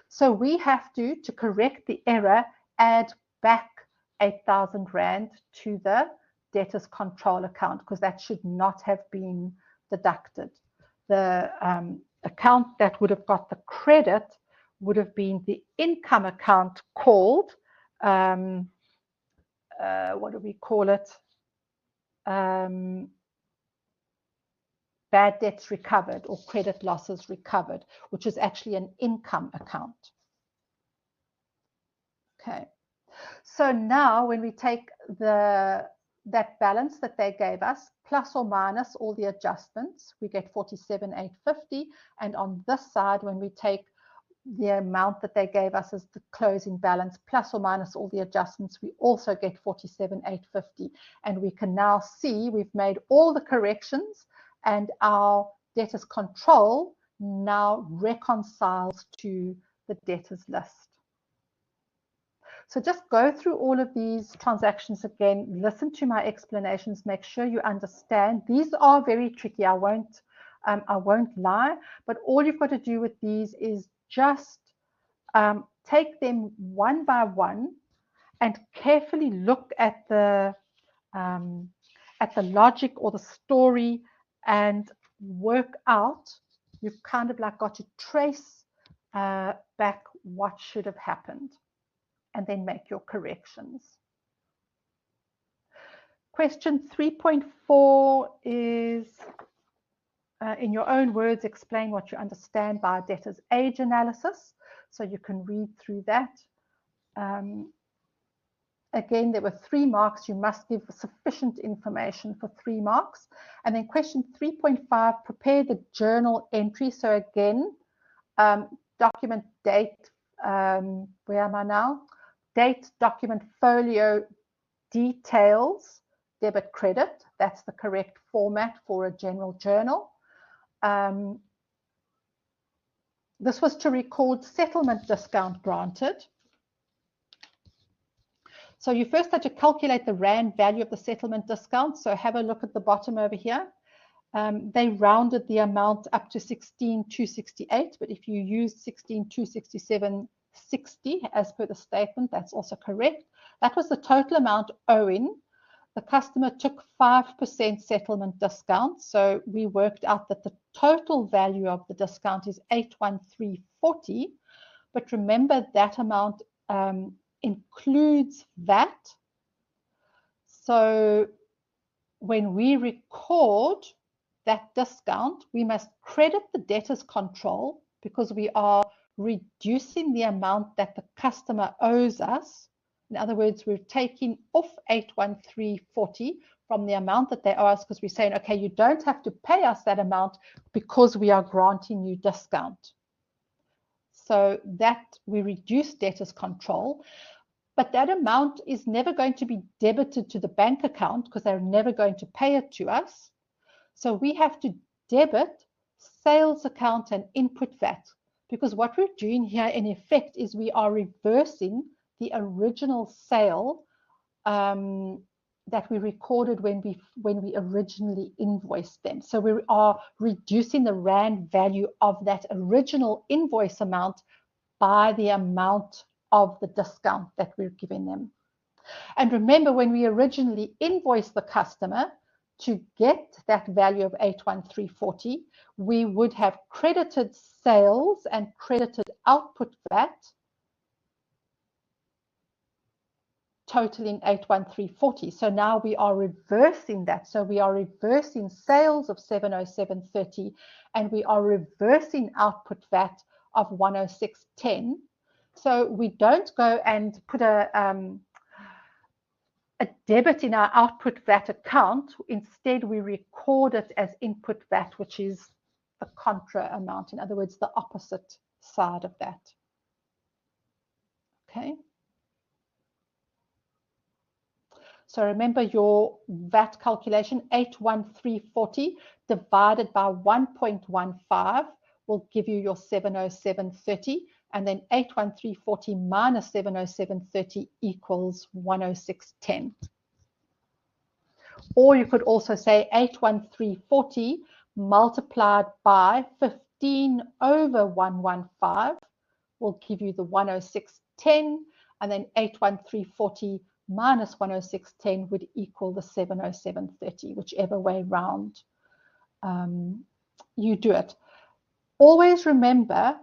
So we have to correct the error, add back 8,000 Rand to the debtors control account because that should not have been deducted. The account that would have got the credit would have been the income account called, what do we call it? Bad debts recovered or credit losses recovered, which is actually an income account. Okay, so now when we take that balance that they gave us, plus or minus all the adjustments, we get 47,850. And on this side, when we take the amount that they gave us as the closing balance, plus or minus all the adjustments, we also get 47,850. And we can now see we've made all the corrections and our debtors control now reconciles to the debtors list. So just go through all of these transactions again, listen to my explanations, make sure you understand. These are very tricky, I won't lie, but all you've got to do with these is just take them one by one and carefully look at the logic or the story and work out, you've kind of like got to trace back what should have happened and then make your corrections. Question 3.4 is, in your own words, explain what you understand by a debtor's age analysis. So you can read through that. Again, there were 3 marks. You must give sufficient information for 3 marks. And then question 3.5, prepare the journal entry. So again, document date, where am I now? Date, document, folio, details, debit, credit. That's the correct format for a general journal. This was to record settlement discount granted. So you first had to calculate the rand value of the settlement discount. So have a look at the bottom over here. They rounded the amount up to 16,268, but if you use 16,267.60 as per the statement, that's also correct. That was the total amount owing. The customer took 5% settlement discount, so we worked out that the total value of the discount is 813.40. But remember that amount includes VAT. So when we record that discount, we must credit the debtor's control because we are reducing the amount that the customer owes us. In other words, we're taking off 813.40 from the amount that they owe us because we're saying, okay, you don't have to pay us that amount because we are granting you discount. So that we reduce debtor's control. But that amount is never going to be debited to the bank account because they're never going to pay it to us. So we have to debit sales account and input VAT, because what we're doing here in effect is we are reversing the original sale that we recorded when we originally invoiced them. So we are reducing the rand value of that original invoice amount by the amount of the discount that we're giving them. And remember, when we originally invoiced the customer to get that value of 813.40, we would have credited sales and credited output VAT, totaling 813.40. So now we are reversing that. So we are reversing sales of 707.30 and we are reversing output VAT of 106.10. So we don't go and put a debit in our output VAT account. Instead, we record it as input VAT, which is the contra amount. In other words, the opposite side of that. Okay. So remember your VAT calculation, 813.40 divided by 1.15 will give you your 707.30. And then 813.40 minus 707.30 equals 106.10. Or you could also say 813.40 multiplied by 15 over 115 will give you the 106.10. And then 813.40 minus 106.10 would equal the 707.30, whichever way round you do it. Always remember,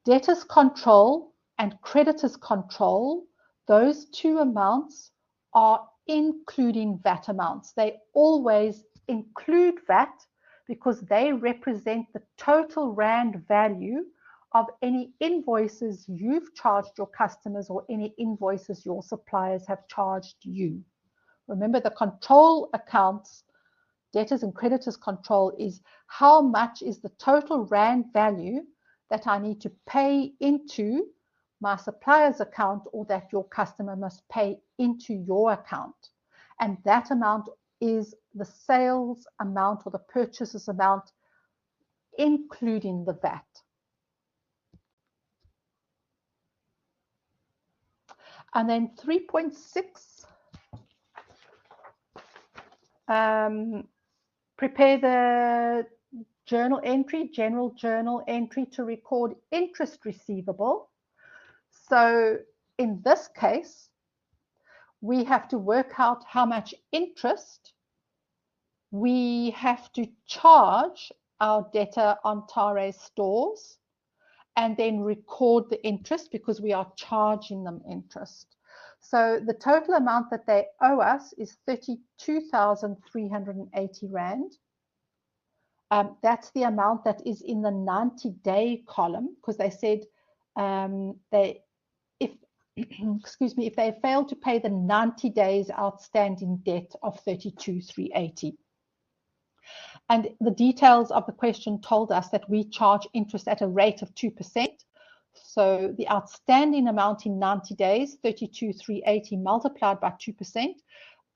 debtors control and creditors control, those two amounts are including VAT amounts. They always include VAT because they represent the total rand value of any invoices you've charged your customers or any invoices your suppliers have charged you. Remember, the control accounts, debtors and creditors control, is how much is the total rand value that I need to pay into my supplier's account or that your customer must pay into your account. And that amount is the sales amount or the purchases amount, including the VAT. And then 3.6, prepare the general journal entry to record interest receivable. So in this case, we have to work out how much interest we have to charge our debtor on Tare's stores and then record the interest because we are charging them interest. So the total amount that they owe us is 32,380 Rand. That's the amount that is in the 90-day column, because they said if they fail to pay the 90 days outstanding debt of 32,380. And the details of the question told us that we charge interest at a rate of 2%. So the outstanding amount in 90 days, 32,380 multiplied by 2%,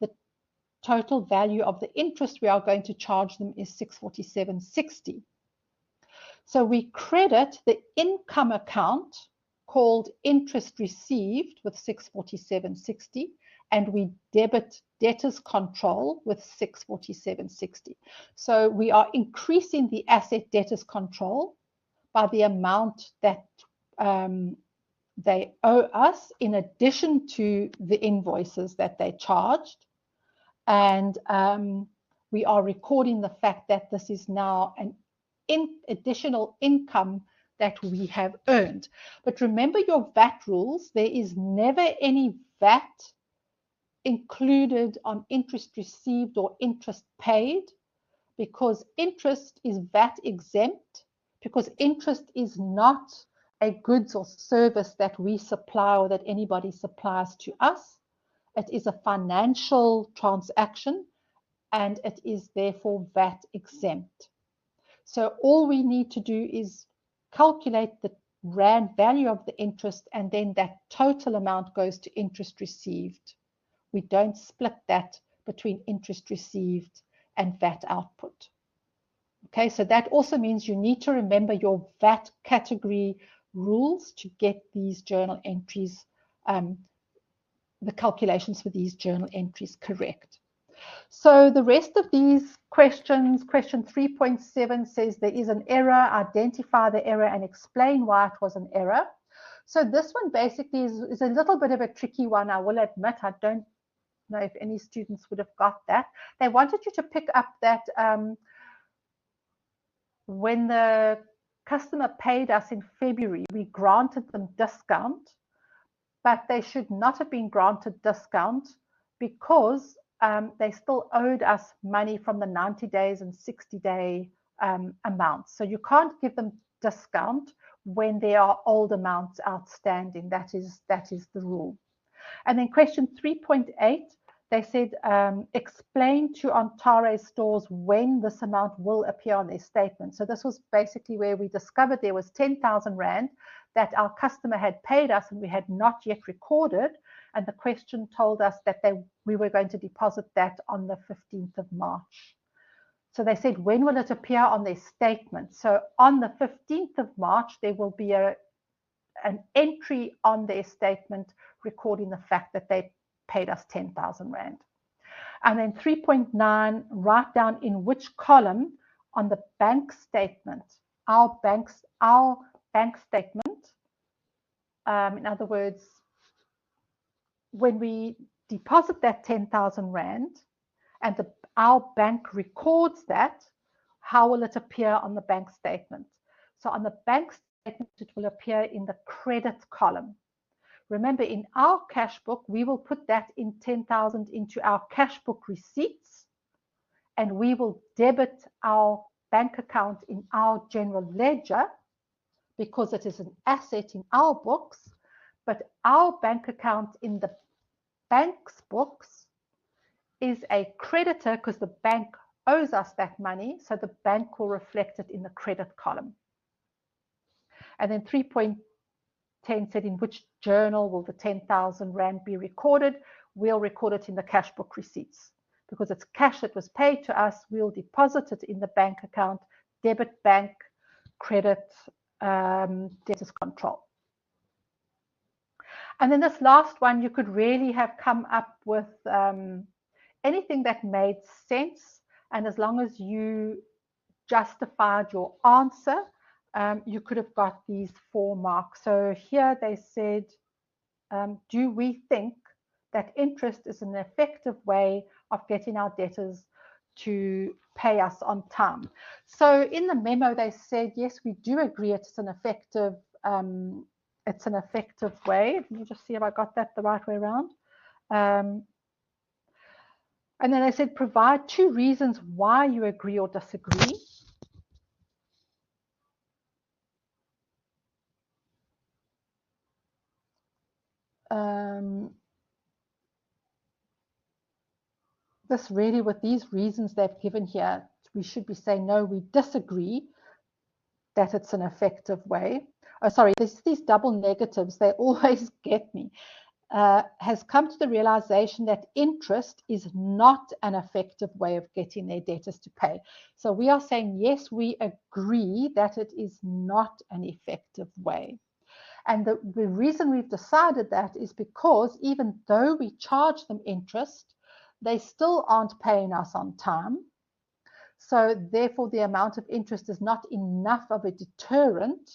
the total value of the interest we are going to charge them is 647.60. So we credit the income account called interest received with 647.60, and we debit debtors control with 647.60. So we are increasing the asset debtors control by the amount that they owe us in addition to the invoices that they charged. And we are recording the fact that this is now an additional income that we have earned. But remember your VAT rules, there is never any VAT included on interest received or interest paid, because interest is VAT exempt, because interest is not a goods or service that we supply or that anybody supplies to us. It is a financial transaction and it is therefore VAT exempt. So all we need to do is calculate the Rand value of the interest, and then that total amount goes to interest received. We don't split that between interest received and VAT output. Okay, so that also means you need to remember your VAT category rules to get these journal entries, the calculations for these journal entries correct. So the rest of these questions, question 3.7 says there is an error, identify the error and explain why it was an error. So this one basically is a little bit of a tricky one, I will admit. I don't know if any students would have got that. They wanted you to pick up that when the customer paid us in February, we granted them discount, but they should not have been granted discount because they still owed us money from the 90 days and 60-day amounts. So you can't give them discount when there are old amounts outstanding. That is the rule. And then question 3.8, they said, explain to Ontare stores when this amount will appear on their statement. So this was basically where we discovered there was 10,000 Rand that our customer had paid us and we had not yet recorded. And the question told us that we were going to deposit that on the 15th of March. So they said, when will it appear on their statement? So on the 15th of March, there will be an entry on their statement recording the fact that they paid us 10,000 Rand. And then 3.9, write down in which column on the bank statement, our bank statement, in other words, when we deposit that 10,000 Rand and our bank records that, how will it appear on the bank statement? So on the bank statement, it will appear in the credit column. Remember, in our cash book, we will put that in 10,000 into our cash book receipts, and we will debit our bank account in our general ledger because it is an asset in our books, but our bank account in the bank's books is a creditor because the bank owes us that money, so the bank will reflect it in the credit column. And then 3.10 said, in which journal will the 10,000 Rand be recorded? We'll record it in the cash book receipts. Because it's cash that was paid to us, we'll deposit it in the bank account, debit bank, credit, debtors control. And then this last one, you could really have come up with anything that made sense. And as long as you justified your answer, you could have got these 4 marks. So here they said, do we think that interest is an effective way of getting our debtors to pay us on time. So in the memo, they said, yes, we do agree it's an effective way. Let me just see if I got that the right way around. And then they said, provide 2 reasons why you agree or disagree. This really, with these reasons they've given here, we should be saying, no, we disagree that it's an effective way. Oh, sorry, there's these double negatives, they always get me. Has come to the realization that interest is not an effective way of getting their debtors to pay. So we are saying, yes, we agree that it is not an effective way. And the reason we've decided that is because even though we charge them interest, they still aren't paying us on time. So therefore, the amount of interest is not enough of a deterrent.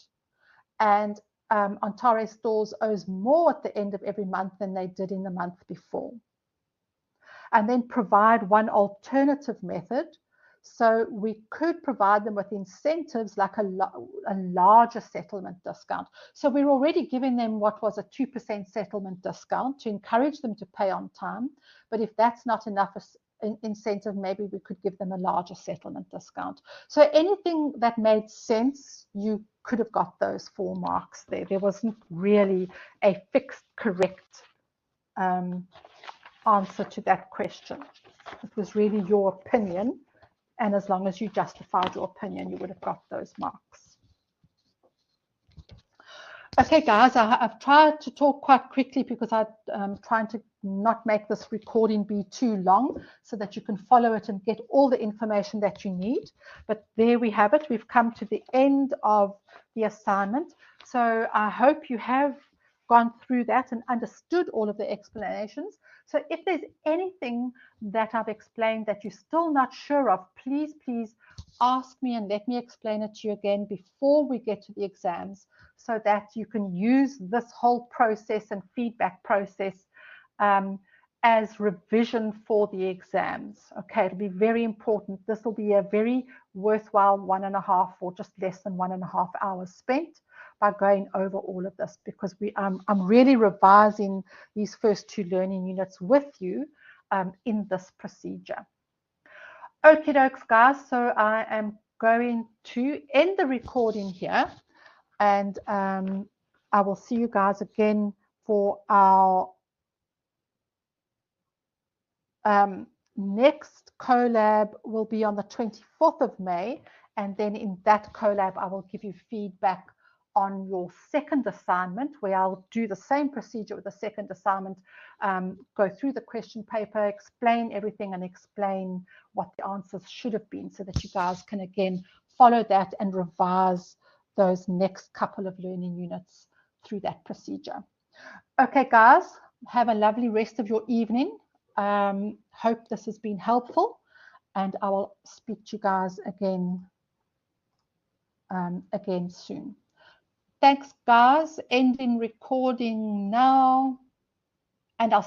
And Antares Stores owes more at the end of every month than they did in the month before. And then provide one alternative method. So we could provide them with incentives like a larger settlement discount. So we're already giving them what was a 2% settlement discount to encourage them to pay on time. But if that's not enough incentive, maybe we could give them a larger settlement discount. So anything that made sense, you could have got those 4 marks there. There wasn't really a fixed correct answer to that question. It was really your opinion, and as long as you justified your opinion, you would have got those marks. Okay, guys, I've tried to talk quite quickly because I'm trying to not make this recording be too long so that you can follow it and get all the information that you need. But there we have it. We've come to the end of the assignment. So I hope you have gone through that and understood all of the explanations. So if there's anything that I've explained that you're still not sure of, please ask me and let me explain it to you again before we get to the exams, so that you can use this whole process and feedback process as revision for the exams. Okay, it'll be very important. This will be a very worthwhile 1.5 or just less than 1.5 hours spent by going over all of this, because I'm really revising these first 2 learning units with you in this procedure. Okie dokes, guys, so I am going to end the recording here, and I will see you guys again for our next collab. Will be on the 24th of May, and then in that collab I will give you feedback on your second assignment, where I'll do the same procedure with the second assignment, go through the question paper, explain everything and explain what the answers should have been, so that you guys can again follow that and revise those next couple of learning units through that procedure. Okay, guys, have a lovely rest of your evening. Hope this has been helpful, and I will speak to you guys again soon. Thanks, guys. Ending recording now, and I'll